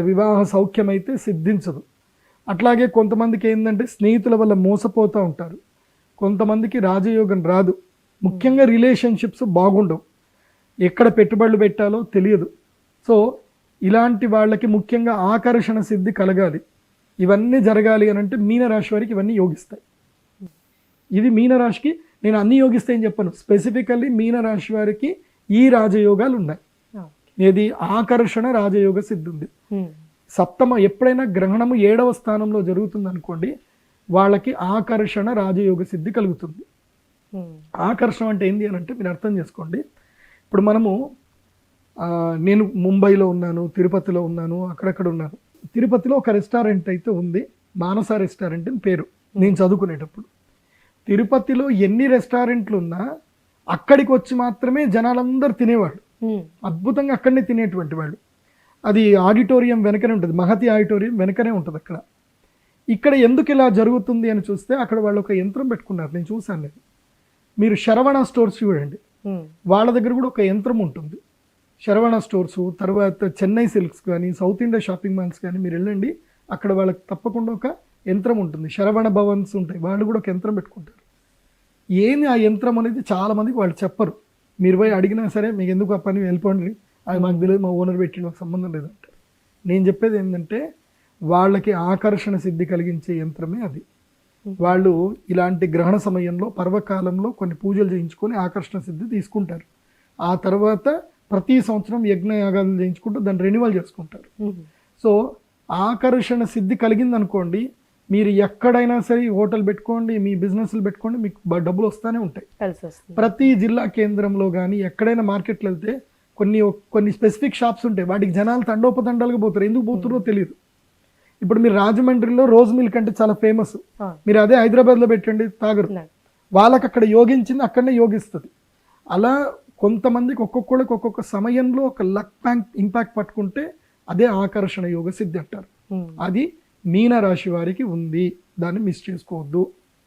Speaker 3: వివాహ సౌఖ్యం అయితే సిద్ధించదు. అట్లాగే కొంతమందికి ఏంటంటే స్నేహితుల వల్ల మోసపోతూ ఉంటారు, కొంతమందికి రాజయోగం రాదు, ముఖ్యంగా రిలేషన్షిప్స్ బాగుండవు, ఎక్కడ పెట్టుబడులు పెట్టాలో తెలియదు. సో ఇలాంటి వాళ్ళకి ముఖ్యంగా ఆకర్షణ సిద్ధి కలగాలి. ఇవన్నీ జరగాలి అని అంటే మీనరాశి వారికి ఇవన్నీ యోగిస్తాయి. ఇది మీనరాశికి నేను అన్ని యోగిస్తాయని చెప్పను, స్పెసిఫికల్లీ మీనరాశి వారికి ఈ రాజయోగాలు ఉన్నాయి. ఏది ఆకర్షణ రాజయోగ సిద్ధి ఉంది. 7వ ఎప్పుడైనా గ్రహణము 7వ స్థానంలో జరుగుతుంది అనుకోండి, వాళ్ళకి ఆకర్షణ రాజయోగ సిద్ధి కలుగుతుంది. ఆకర్షణ అంటే ఏంటి అని అంటే మీరు అర్థం చేసుకోండి. ఇప్పుడు మనము నేను ముంబైలో ఉన్నాను, తిరుపతిలో ఉన్నాను, అక్కడక్కడ ఉన్నాను. తిరుపతిలో ఒక రెస్టారెంట్ అయితే ఉంది, మానస రెస్టారెంట్ అని పేరు. నేను చదువుకునేటప్పుడు తిరుపతిలో ఎన్ని రెస్టారెంట్లు ఉన్నా అక్కడికి వచ్చి మాత్రమే జనాలందరూ తినేవాళ్ళు, అద్భుతంగా అక్కడనే తినేటువంటి వాళ్ళు. అది ఆడిటోరియం వెనకనే ఉంటుంది, మహతి ఆడిటోరియం వెనకనే ఉంటుంది అక్కడ. ఇక్కడ ఎందుకు ఇలా జరుగుతుంది అని చూస్తే అక్కడ వాళ్ళు ఒక యంత్రం పెట్టుకున్నారు, నేను చూశాను. నేను మీరు శరవణ స్టోర్స్ చూడండి, వాళ్ళ దగ్గర కూడా ఒక యంత్రం ఉంటుంది. శరవణ స్టోర్సు, తర్వాత చెన్నై సిల్క్స్ కానీ, సౌత్ ఇండియా షాపింగ్ మాల్స్ కానీ మీరు వెళ్ళండి, అక్కడ వాళ్ళకి తప్పకుండా ఒక యంత్రం ఉంటుంది. శరవణ భవన్స్ ఉంటాయి, వాళ్ళు కూడా ఒక యంత్రం పెట్టుకుంటారు. ఏంది ఆ యంత్రం అనేది చాలా మందికి వాళ్ళు చెప్పరు. మీరు పోయి అడిగినా సరే మీకు ఎందుకు ఆ పని వెళ్ళిపోండి, అది మాకు తెలియదు, మా ఓనర్ పెట్టి మాకు సంబంధం లేదంటారు. నేను చెప్పేది ఏంటంటే వాళ్ళకి ఆకర్షణ సిద్ధి కలిగించే యంత్రమే అది. వాళ్ళు ఇలాంటి గ్రహణ సమయంలో పర్వకాలంలో కొన్ని పూజలు చేయించుకొని ఆకర్షణ సిద్ధి తీసుకుంటారు. ఆ తర్వాత ప్రతి సంవత్సరం యజ్ఞయాగాలు చేయించుకుంటూ దాన్ని రెన్యువల్ చేసుకుంటారు. సో ఆకర్షణ సిద్ధి కలిగింది అనుకోండి, మీరు ఎక్కడైనా సరే హోటల్ పెట్టుకోండి, మీ బిజినెస్లు పెట్టుకోండి, మీకు డబ్బులు వస్తూనే ఉంటాయి.
Speaker 2: కలిసి వస్తుంది.
Speaker 3: ప్రతి జిల్లా కేంద్రంలో కానీ ఎక్కడైనా మార్కెట్లో వెళ్తే కొన్ని స్పెసిఫిక్ షాప్స్ ఉంటాయి, వాటికి జనాలు తండోపతండాలుగా పోతారు, ఎందుకు పోతారో తెలియదు. ఇప్పుడు మీరు రాజమండ్రిలో రోజ్ మిల్క్ అంటే చాలా ఫేమస్, మీరు అదే హైదరాబాద్లో పెట్టండి తాగరు, వాళ్ళకి అక్కడ యోగించింది అక్కడనే యోగిస్తుంది. అలా కొంతమందికి ఒక్కొక్కళ్ళకి ఒక్కొక్క సమయంలో ఒక లక్ ఇంపాక్ట్ పట్టుకుంటే అదే ఆకర్షణ యోగ సిద్ధి అంటారు. అది మీనరాశి వారికి ఉంది, దాన్ని మిస్ చేసుకోవద్దు.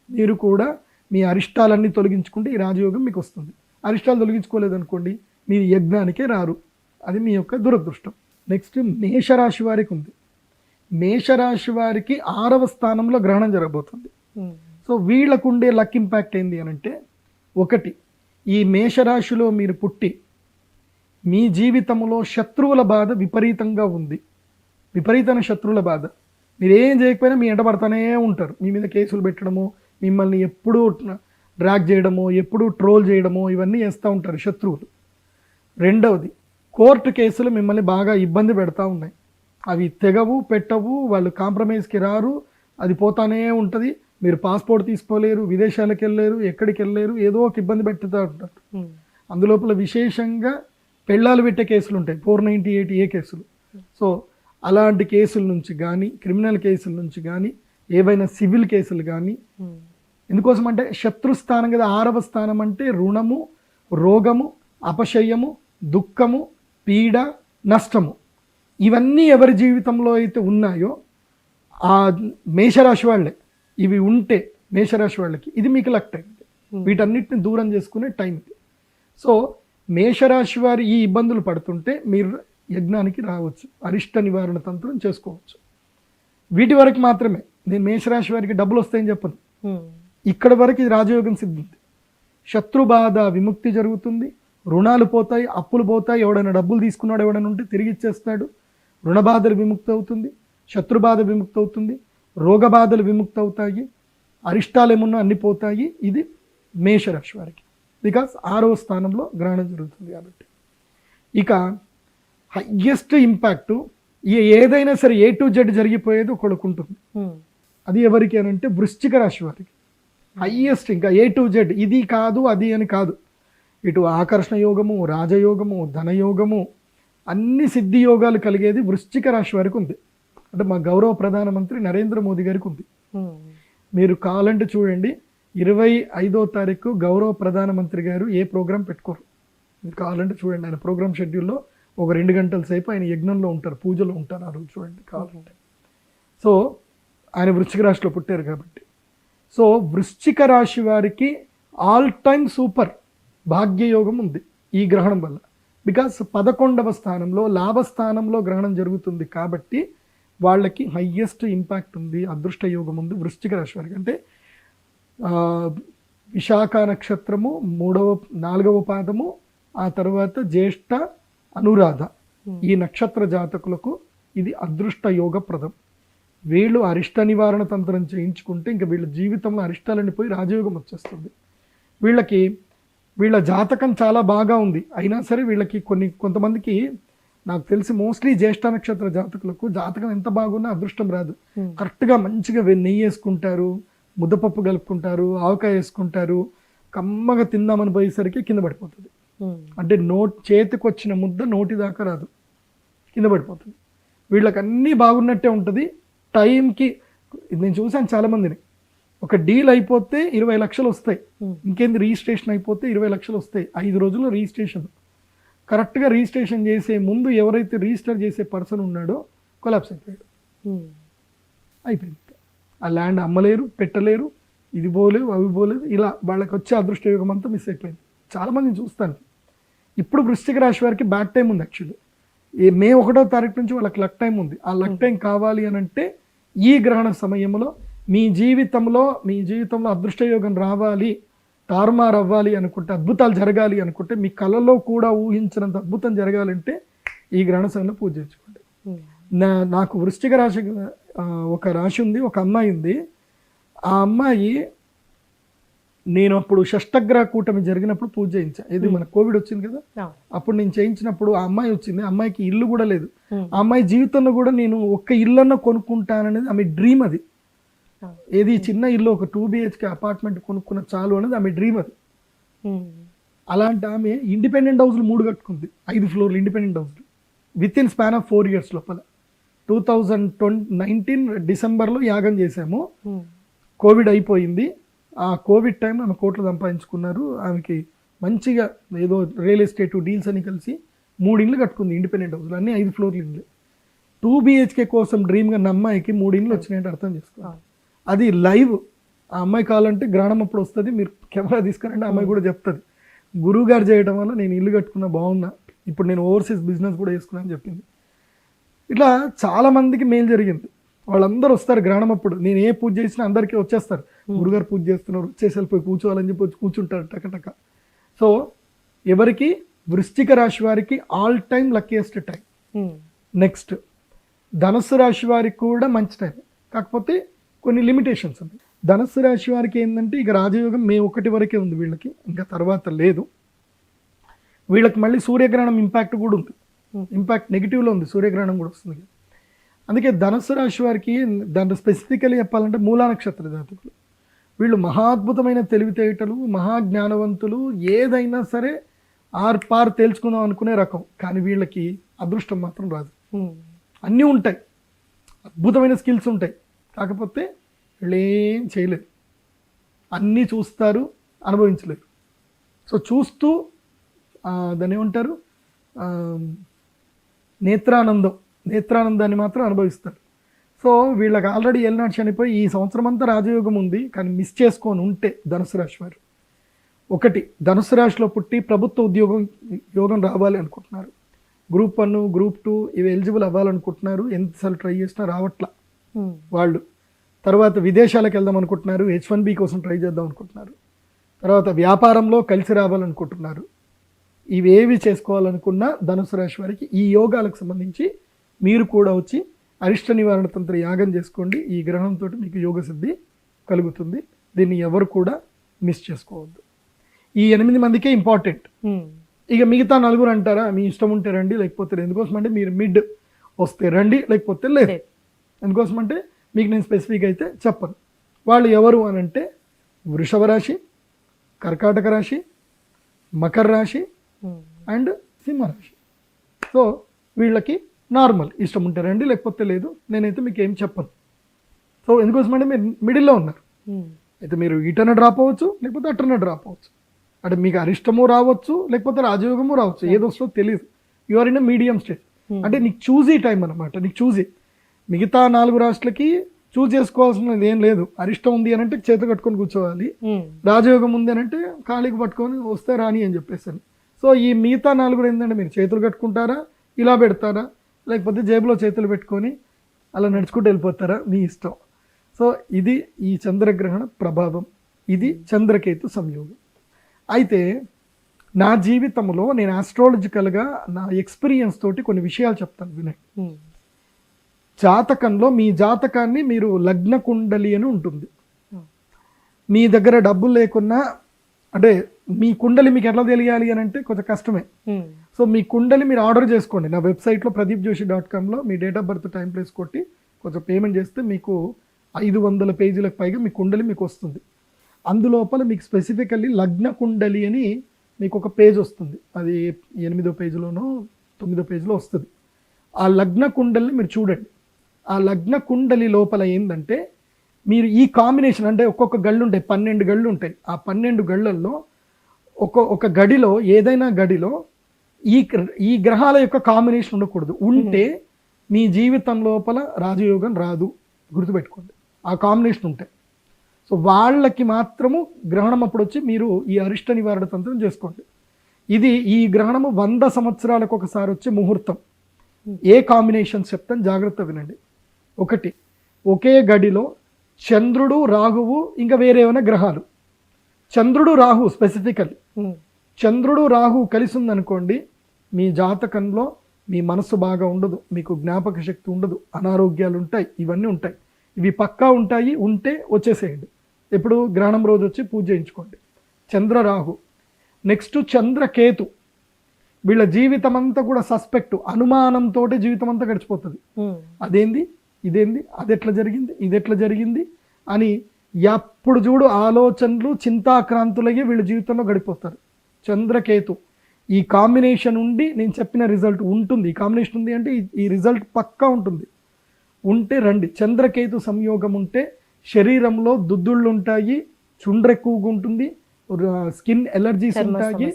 Speaker 3: మీరు కూడా మీ అరిష్టాలన్నీ తొలగించుకుంటే ఈ రాజయోగం మీకు వస్తుంది. అరిష్టాలు తొలగించుకోలేదనుకోండి మీరు యజ్ఞానికే రారు, అది మీ యొక్క దురదృష్టం. నెక్స్ట్ మేషరాశి వారికి ఉంది. మేషరాశి వారికి 6వ స్థానంలో గ్రహణం జరగబోతుంది. సో వీళ్ళకు ఉండే లక్ ఇంపాక్ట్ ఏంది అని అంటే, ఒకటి, ఈ మేషరాశిలో మీరు పుట్టి మీ జీవితంలో శత్రువుల బాధ విపరీతంగా ఉంది. విపరీతమైన శత్రువుల బాధ, మీరు ఏం చేయకపోయినా మీ ఎంట పడుతూనే ఉంటారు. మీ మీద కేసులు పెట్టడము, మిమ్మల్ని ఎప్పుడూ డ్రాగ్ చేయడము, ఎప్పుడూ ట్రోల్ చేయడము, ఇవన్నీ చేస్తూ ఉంటారు శత్రువులు. రెండవది, కోర్టు కేసులు మిమ్మల్ని బాగా ఇబ్బంది పెడతా ఉన్నాయి. అవి తెగవు పెట్టవు, వాళ్ళు కాంప్రమైజ్కి రారు, అది పోతానే ఉంటుంది. మీరు పాస్పోర్ట్ తీసుకోలేరు, విదేశాలకు వెళ్ళలేరు, ఎక్కడికి వెళ్ళలేరు, ఏదో ఒక ఇబ్బంది పెట్టుతూ ఉంటారు. అందులోపల విశేషంగా పెళ్ళాలు పెట్టే కేసులు ఉంటాయి, 498A కేసులు. సో అలాంటి కేసుల నుంచి కానీ, క్రిమినల్ కేసుల నుంచి కానీ, ఏవైనా సివిల్ కేసులు కానీ, ఎందుకోసం అంటే శత్రుస్థానం కదా. 6వ స్థానం అంటే రుణము, రోగము, అపశయము, దుఃఖము, పీడ, నష్టము, ఇవన్నీ ఎవరి జీవితంలో అయితే ఉన్నాయో ఆ మేషరాశి వాళ్ళే. ఇవి ఉంటే మేషరాశి వాళ్ళకి ఇది మీకు లక్ టైం, వీటన్నిటిని దూరం చేసుకునే టైం ఇది. సో మేషరాశి వారి ఈ ఇబ్బందులు పడుతుంటే మీరు యజ్ఞానికి రావచ్చు, అరిష్ట నివారణ తంత్రం చేసుకోవచ్చు. వీటి వరకు మాత్రమే. నేను మేషరాశి వారికి డబ్బులు వస్తాయని చెప్పను, ఇక్కడ వరకు ఇది రాజయోగం సిద్ధింది. శత్రుబాధ విముక్తి జరుగుతుంది, రుణాలు పోతాయి, అప్పులు పోతాయి, ఎవడైనా డబ్బులు తీసుకున్నాడు ఎవడైనా ఉంటే తిరిగి ఇచ్చేస్తాడు, రుణబాధలు విముక్తి అవుతుంది, శత్రుబాధ విముక్తి అవుతుంది, రోగబాధలు విముక్తి అవుతాయి, అరిష్టాలు ఏమున్నా అన్ని పోతాయి. ఇది మేషరాశి వారికి, బికాస్ 6వ స్థానంలో గ్రహణం జరుగుతుంది కాబట్టి. ఇక హయ్యెస్ట్ ఇంపాక్ట్ ఏదైనా సరే A to Z జరిగిపోయేది ఒకళ్ళకు ఉంటుంది. అది ఎవరికి అని అంటే వృశ్చిక రాశి వారికి హయ్యెస్ట్. ఇంకా A to Z, ఇది కాదు అది అని కాదు, ఇటు ఆకర్షణ యోగము, రాజయోగము, ధనయోగము, అన్ని సిద్ధి యోగాలు కలిగేది వృశ్చిక రాశి వారికి ఉంది. అంటే మా గౌరవ ప్రధానమంత్రి నరేంద్ర మోదీ గారికి ఉంది. మీరు కావాలంటే చూడండి, 25వ తారీఖు గౌరవ ప్రధానమంత్రి గారు ఏ ప్రోగ్రాం పెట్టుకోరు. మీరు కావాలంటే చూడండి, ఆయన ప్రోగ్రామ్ షెడ్యూల్లో ఒక 2 గంటల సేపు ఆయన యజ్ఞంలో ఉంటారు, పూజలో ఉంటారు ఆ రోజు, చూడండి కావాలంటే. సో ఆయన వృశ్చిక రాశిలో పుట్టారు కాబట్టి. సో వృశ్చిక రాశి వారికి ఆల్ టైమ్ సూపర్ భాగ్యయోగం ఉంది ఈ గ్రహణం వల్ల. బికాస్ 11వ స్థానంలో లాభస్థానంలో గ్రహణం జరుగుతుంది కాబట్టి వాళ్ళకి హయ్యెస్ట్ ఇంపాక్ట్ ఉంది, అదృష్ట యోగం ఉంది వృశ్చిక రాశి వారికి. అంటే విశాఖ నక్షత్రము 4వ పాదము, ఆ తర్వాత జ్యేష్ఠ, అనురాధ, ఈ నక్షత్ర జాతకులకు ఇది అదృష్ట యోగప్రదం. వీళ్ళు అరిష్ట నివారణ తంత్రం చేయించుకుంటే ఇంకా వీళ్ళ జీవితంలో అరిష్టాలన్నీ పోయి రాజయోగం వచ్చేస్తుంది. వీళ్ళ జాతకం చాలా బాగా ఉంది, అయినా సరే వీళ్ళకి కొంతమందికి నాకు తెలిసి మోస్ట్లీ జ్యేష్ఠ నక్షత్ర జాతకులకు జాతకం ఎంత బాగున్నా అదృష్టం రాదు. కరెక్ట్గా మంచిగా నెయ్యి వేసుకుంటారు, ముద్దపప్పు కలుపుకుంటారు, ఆవకాయ వేసుకుంటారు, కమ్మగా తిందామని పోయేసరికి కింద పడిపోతుంది. అంటే చేతికి వచ్చిన ముద్ద నోటి దాకా రాదు, కింద పడిపోతుంది. వీళ్ళకి అన్నీ బాగున్నట్టే ఉంటుంది. టైంకి నేను చూశాను చాలామందిని, ఒక డీల్ అయిపోతే 20 లక్షలు వస్తాయి, ఇంకేంది రిజిస్ట్రేషన్ అయిపోతే 20 లక్షలు వస్తాయి, 5 రోజుల్లో రిజిస్ట్రేషన్. కరెక్ట్గా రిజిస్ట్రేషన్ చేసే ముందు ఎవరైతే రిజిస్టర్ చేసే పర్సన్ ఉన్నాడో కొలాప్స్ అయిపోయాడు, అయిపోయింది. ఆ ల్యాండ్ అమ్మలేరు, పెట్టలేరు, ఇది పోలేవు, అవి పోలేదు, ఇలా వాళ్ళకి వచ్చే అదృష్ట యోగం అంతా మిస్ అయిపోయింది. చాలామందిని చూస్తాను. ఇప్పుడు వృశ్చిక రాశి వారికి బ్యాడ్ టైం ఉంది. యాక్చువల్లీ మే 1వ తారీఖు నుంచి వాళ్ళకి లక్ టైం ఉంది. ఆ లక్ టైం కావాలి అని అంటే ఈ గ్రహణ సమయంలో మీ జీవితంలో అదృష్ట యోగం రావాలి, తారుమారు అవ్వాలి అనుకుంటే, అద్భుతాలు జరగాలి అనుకుంటే, మీ కళలో కూడా ఊహించినంత అద్భుతం జరగాలంటే ఈ గ్రహణ సమయంలో పూజ చేసుకోండి. నాకు వృశ్చిక రాశి ఒక రాశి ఉంది, ఒక అమ్మాయి ఉంది. ఆ అమ్మాయి నేను అప్పుడు షష్టగ్రహ కూటమి జరిగినప్పుడు పూజ చేయించా. ఇది మన కోవిడ్ వచ్చింది కదా, అప్పుడు నేను చేయించినప్పుడు ఆ అమ్మాయి వచ్చింది. ఆ అమ్మాయికి ఇల్లు కూడా లేదు. ఆ అమ్మాయి జీవితంలో కూడా నేను ఒక్క ఇల్లన్నా కొనుక్కుంటాననేది ఆమె డ్రీమ్. అది ఏది చిన్న ఇల్లు ఒక 2 BHK అపార్ట్మెంట్ కొనుక్కున్న చాలు అనేది ఆమె డ్రీమ్ అది. అలాంటి ఆమె ఇండిపెండెంట్ హౌస్లు 3 కట్టుకుంది, 5 ఫ్లోర్లు ఇండిపెండెంట్ హౌస్లు within span of 4 years లోపల. 2019 డిసెంబర్లో యాగం చేశాము. కోవిడ్ అయిపోయింది. ఆ కోవిడ్ టైంలో ఆమె కోట్లు సంపాదించుకున్నారు. ఆమెకి మంచిగా ఏదో రియల్ ఎస్టేట్ డీల్స్ అని కలిసి 3 ఇండ్లు కట్టుకుంది ఇండిపెండెంట్ హౌస్లు, అన్నీ 5 ఫ్లోర్లు ఇండ్లు. 2 BHK కోసం డ్రీమ్గా ఉన్న అమ్మాయికి 3 ఇండ్లు వచ్చినాయంటే అర్థం చేసుకోవాలి. అది లైవ్. ఆ అమ్మాయి కావాలంటే గ్రహణం అప్పుడు వస్తుంది, మీరు కెమెరా తీసుకురంటే ఆ అమ్మాయి కూడా చెప్తుంది, గురువు గారు చేయడం వల్ల నేను ఇల్లు కట్టుకున్నా, బాగున్నా, ఇప్పుడు నేను ఓవర్సీస్ బిజినెస్ కూడా చేసుకున్నా అని చెప్పింది. ఇట్లా చాలా మందికి మేలు జరిగింది. వాళ్ళందరూ వస్తారు గ్రహణం అప్పుడు. నేను ఏ పూజ చేసినా అందరికీ వచ్చేస్తారు, గురుగారు పూజ చేస్తున్నారు, వచ్చేసి వెళ్ళిపోయి కూర్చోవాలని చెప్పి వచ్చి కూర్చుంటారు టకటక. సో ఎవరికి వృశ్చిక రాశి వారికి all time luckiest time. Next ధనుస్సు రాశి వారికి కూడా మంచి టైం, కాకపోతే కొన్ని లిమిటేషన్స్ ఉన్నాయి. ధనుస్సు రాశి వారికి ఏంటంటే ఇక రాజయోగం మే 1 వరకే ఉంది వీళ్ళకి, ఇంకా తర్వాత లేదు. వీళ్ళకి మళ్ళీ సూర్యగ్రహణం ఇంపాక్ట్ కూడా ఉంది, ఇంపాక్ట్ నెగిటివ్లో ఉంది, సూర్యగ్రహణం కూడా వస్తుంది. అందుకే ధనుస్సు రాశి వారికి దాంట్లో స్పెసిఫికలీ చెప్పాలంటే మూలా నక్షత్ర జాతకులు వీళ్ళు మహాద్భుతమైన తెలివితేటలు, మహాజ్ఞానవంతులు, ఏదైనా సరే ఆర్పార్ తేల్చుకుందాం అనుకునే రకం. కానీ వీళ్ళకి అదృష్టం మాత్రం రాదు. అన్నీ ఉంటాయి, అద్భుతమైన స్కిల్స్ ఉంటాయి, కాకపోతే వీళ్ళు ఏం చేయలేరు. అన్నీ చూస్తారు, అనుభవించలేరు. సో చూస్తూ దాన్ని ఏమంటారు, నేత్రానందాన్ని మాత్రం అనుభవిస్తారు. సో వీళ్ళకి ఆల్రెడీ ఏలినాడు చనిపోయి ఈ సంవత్సరం అంతా రాజయోగం ఉంది, కానీ మిస్ చేసుకొని ఉంటే ధనుసు రాశి వారు, ఒకటి ధనుసు రాశిలో పుట్టి ప్రభుత్వ యోగం రావాలి అనుకుంటున్నారు, గ్రూప్ 1 గ్రూప్ 2 ఇవి ఎలిజిబుల్ అవ్వాలనుకుంటున్నారు, ఎంతసార్లు ట్రై చేసినా రావట్లా వాళ్ళు. తర్వాత విదేశాలకు వెళ్దాం అనుకుంటున్నారు, H1B కోసం ట్రై చేద్దాం అనుకుంటున్నారు, తర్వాత వ్యాపారంలో కలిసి రావాలనుకుంటున్నారు. ఇవేవి చేసుకోవాలనుకున్నా ధనుసు రాశి వారికి ఈ యోగాలకు సంబంధించి మీరు కూడా వచ్చి అరిష్ట నివారణ తంత్ర యాగం చేసుకోండి. ఈ గ్రహణంతో మీకు యోగ సిద్ధి కలుగుతుంది. దీన్ని ఎవరు కూడా మిస్ చేసుకోవద్దు. ఈ 8 మందికే ఇంపార్టెంట్. ఇక మిగతా 4 అంటారా, మీ ఇష్టం ఉంటే రండి, లేకపోతే ఎందుకోసం అంటే మీరు మిడ్ వస్తే రండి, లేకపోతే లేదు. ఎందుకోసం అంటే మీకు నేను స్పెసిఫిక్ అయితే చెప్పను. వాళ్ళు ఎవరు అని అంటే వృషభ రాశి, కర్కాటక రాశి, మకర రాశి అండ్ సింహరాశి. సో వీళ్ళకి నార్మల్, ఇష్టం ఉంటే రండి, లేకపోతే లేదు. నేనైతే మీకు ఏం చెప్పను. సో ఎందుకోసం అంటే మీరు మిడిల్లో ఉన్నారు. అయితే మీరు ఇటన డ్రాప్ అవ్వచ్చు, లేకపోతే అటన డ్రాప్ అవ్వచ్చు. అంటే మీకు అరిష్టము రావచ్చు, లేకపోతే రాజయోగము రావచ్చు, ఏదొస్తో తెలియదు. You are in medium stage. అంటే నీకు చూజీ టైం అనమాట, నీకు చూజీ. మిగతా 4 రాష్ట్రాలకి చూజ్ చేసుకోవాల్సినది ఏం లేదు. అరిష్టం ఉంది అని అంటే చేతులు కట్టుకొని కూర్చోవాలి, రాజయోగం ఉంది అని అంటే ఖాళీకి పట్టుకొని వస్తే రాని అని చెప్పేసాను. సో ఈ మిగతా 4 ఏంటంటే మీరు చేతులు కట్టుకుంటారా, ఇలా పెడతారా, లేకపోతే జేబులో చేతులు పెట్టుకొని అలా నడుచుకుంటూ వెళ్ళిపోతారా, మీ ఇష్టం. సో ఇది ఈ చంద్రగ్రహణ ప్రభావం, ఇది చంద్రకేతు సంయోగం. అయితే నా జీవితంలో నేను ఆస్ట్రాలజికల్గా నా ఎక్స్పీరియన్స్ తోటి కొన్ని విషయాలు చెప్తాను వినండి. జాతకంలో మీ జాతకాన్ని మీరు లగ్న కుండలి అని ఉంటుంది. మీ దగ్గర డబ్బులు లేకున్నా, అంటే మీ కుండలి మీకు ఎట్లా తెలియాలి అని అంటే కొంచెం కష్టమే. సో మీ కుండలి మీరు ఆర్డర్ చేసుకోండి నా వెబ్సైట్లో pradeepjoshi.comలో మీ date of birth, time, place కొట్టి కొంచెం పేమెంట్ చేస్తే మీకు 500 పేజీలకు పైగా మీ కుండలి మీకు వస్తుంది. అందులోపల మీకు స్పెసిఫికల్లీ లగ్న కుండలి అని మీకు ఒక పేజ్ వస్తుంది. అది 8వ పేజీలోనో 9వ పేజీలో వస్తుంది. ఆ లగ్న కుండలిని మీరు చూడండి. ఆ లగ్న కుండలి లోపల ఏంటంటే మీరు ఈ కాంబినేషన్, అంటే ఒక్కొక్క గళ్ళు ఉంటాయి, 12 గళ్ళు ఉంటాయి. ఆ 12 గళ్ళల్లో ఒక గడిలో, ఏదైనా గడిలో ఈ గ్రహాల యొక్క కాంబినేషన్ ఉండకూడదు. ఉంటే మీ జీవితం లోపల రాజయోగం రాదు, గుర్తుపెట్టుకోండి. ఆ కాంబినేషన్ ఉంటాయి. సో వాళ్ళకి మాత్రము గ్రహణం అప్పుడు వచ్చి మీరు ఈ అరిష్ట నివారణ తంత్రం చేసుకోండి. ఇది ఈ గ్రహణము 100 సంవత్సరాలకు ఒకసారి వచ్చే ముహూర్తం. ఏ కాంబినేషన్స్ చెప్తాను, జాగ్రత్త వినండి. ఒకటి, ఒకే గడిలో చంద్రుడు, రాహువు, ఇంకా వేరే ఏమైనా గ్రహాలు. చంద్రుడు, రాహు స్పెసిఫికల్, చంద్రుడు, రాహు కలిసి ఉందనుకోండి, మీ జాతకంలో మీ మనసు బాగా ఉండదు, మీకు జ్ఞాపక శక్తి ఉండదు, అనారోగ్యాలు ఉంటాయి, ఇవన్నీ ఉంటాయి. ఇవి పక్కా ఉంటాయి. ఉంటే వచ్చేసేయండి. ఎప్పుడు గ్రహణం రోజు వచ్చి పూజ చేయించుకోండి. చంద్ర, రాహు. నెక్స్ట్ చంద్రకేతు. వీళ్ళ జీవితం అంతా కూడా సస్పెక్ట్, అనుమానంతో జీవితం అంతా గడిచిపోతుంది. అదేంది, ఇదేంది, అది ఎట్లా జరిగింది, ఇది ఎట్లా జరిగింది అని ఎప్పుడు చూడు ఆలోచనలు చింతాక్రాంతులయ్యి వీళ్ళ జీవితంలో గడిపోతారు. చంద్రకేతు ఈ కాంబినేషన్ ఉండి నేను చెప్పిన రిజల్ట్ ఉంటుంది. ఈ కాంబినేషన్ ఉంది అంటే ఈ రిజల్ట్ పక్కా ఉంటుంది. ఉంటే రండి. చంద్రకేతు సంయోగం ఉంటే శరీరంలో దుద్దుళ్ళు ఉంటాయి, చుండ్ర ఎక్కువగా ఉంటుంది, స్కిన్ ఎలర్జీస్ ఉంటాయి,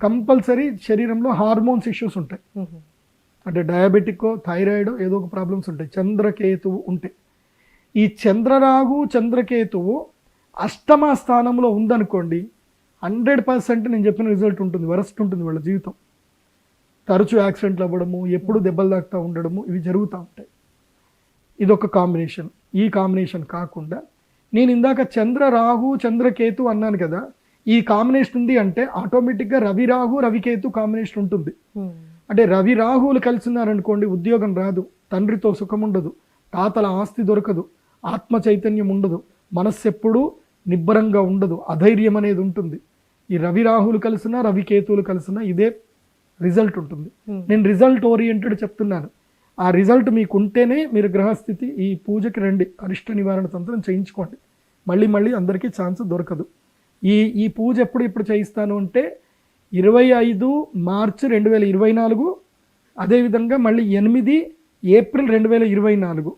Speaker 3: కంపల్సరీ శరీరంలో హార్మోన్స్ ఇష్యూస్ ఉంటాయి. అంటే డయాబెటిక్, థైరాయిడ్ ఏదో ఒక ప్రాబ్లమ్స్ ఉంటాయి చంద్రకేతువు ఉంటే. ఈ చంద్రరాహు చంద్రకేతువు అష్టమ స్థానంలో ఉందనుకోండి, 100% నేను చెప్పిన రిజల్ట్ ఉంటుంది. వరస్ట్ ఉంటుంది వాళ్ళ జీవితం. తరచూ యాక్సిడెంట్లు అవ్వడము, ఎప్పుడు దెబ్బలు తాకుతూ ఉండడము, ఇవి జరుగుతూ ఉంటాయి. ఇదొక కాంబినేషన్. ఈ కాంబినేషన్ కాకుండా నేను ఇందాక చంద్ర రాహు చంద్రకేతు అన్నాను కదా, ఈ కాంబినేషన్ ఉంది అంటే ఆటోమేటిక్గా రవి రాహు రవికేతు కాంబినేషన్ ఉంటుంది. అంటే రవి రాహువులు కలిసి ఉన్నారనుకోండి, ఉద్యోగం రాదు, తండ్రితో సుఖం ఉండదు, తాతల ఆస్తి దొరకదు, ఆత్మ చైతన్యం ఉండదు, మనస్సు ఎప్పుడూ నిబ్బరంగా ఉండదు, అధైర్యం అనేది ఉంటుంది. ఈ రవి రాహువులు కలిసినా రవికేతువులు కలిసినా ఇదే రిజల్ట్ ఉంటుంది. నేను రిజల్ట్ ఓరియంటెడ్ చెప్తున్నాను. ఆ రిజల్ట్ మీకు ఉంటేనే మీరు గ్రహస్థితి ఈ పూజకి రండి, అరిష్ట నివారణ తంత్రం చేయించుకోండి. మళ్ళీ అందరికీ ఛాన్స్ దొరకదు. ఈ పూజ ఎప్పుడు చేయిస్తాను అంటే 25 మార్చి 2024, అదేవిధంగా మళ్ళీ 8 ఏప్రిల్ 2024.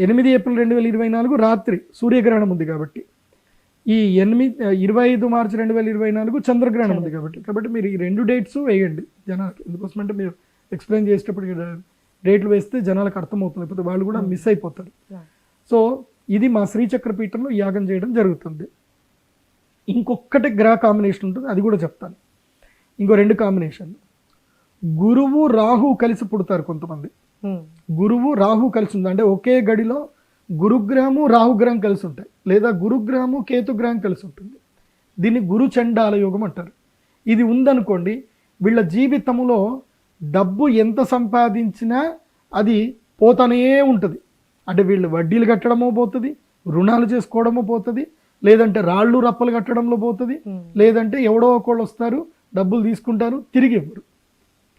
Speaker 3: 8 ఏప్రిల్ 2024 రాత్రి సూర్యగ్రహణం ఉంది కాబట్టి, ఈ 25 మార్చి 2024 చంద్రగ్రహణం ఉంది కాబట్టి మీరు ఈ 2 డేట్స్ వేయండి జనాలకి. ఎందుకోసమంటే మీరు ఎక్స్ప్లెయిన్ చేసేటప్పుడు డేట్లు వేస్తే జనాలకు అర్థమవుతుంది, లేకపోతే వాళ్ళు కూడా మిస్ అయిపోతారు. సో ఇది మా శ్రీచక్రపీఠంలో యాగం చేయడం జరుగుతుంది. ఇంకొకటి గ్రహ కాంబినేషన్ ఉంటుంది, అది కూడా చెప్తాను. ఇంకో 2 కాంబినేషన్లు. గురువు రాహు కలిసి పుడతారు కొంతమంది. గురువు రాహు కలిసి ఉంది అంటే ఒకే గడిలో గురుగ్రహము రాహుగ్రహం కలిసి ఉంటాయి, లేదా గురుగ్రహము కేతుగ్రహం కలిసి ఉంటుంది. దీన్ని గురు చండాల యోగం అంటారు. ఇది ఉందనుకోండి, వీళ్ళ జీవితంలో డబ్బు ఎంత సంపాదించినా అది పోతానే ఉంటుంది. అంటే వీళ్ళు వడ్డీలు కట్టడమో పోతుంది, రుణాలు చేసుకోవడమో పోతుంది, లేదంటే రాళ్ళు రప్పలు కట్టడంలో పోతుంది, లేదంటే ఎవడో ఒకళ్ళు వస్తారు డబ్బులు తీసుకుంటారు తిరిగి ఇవ్వరు.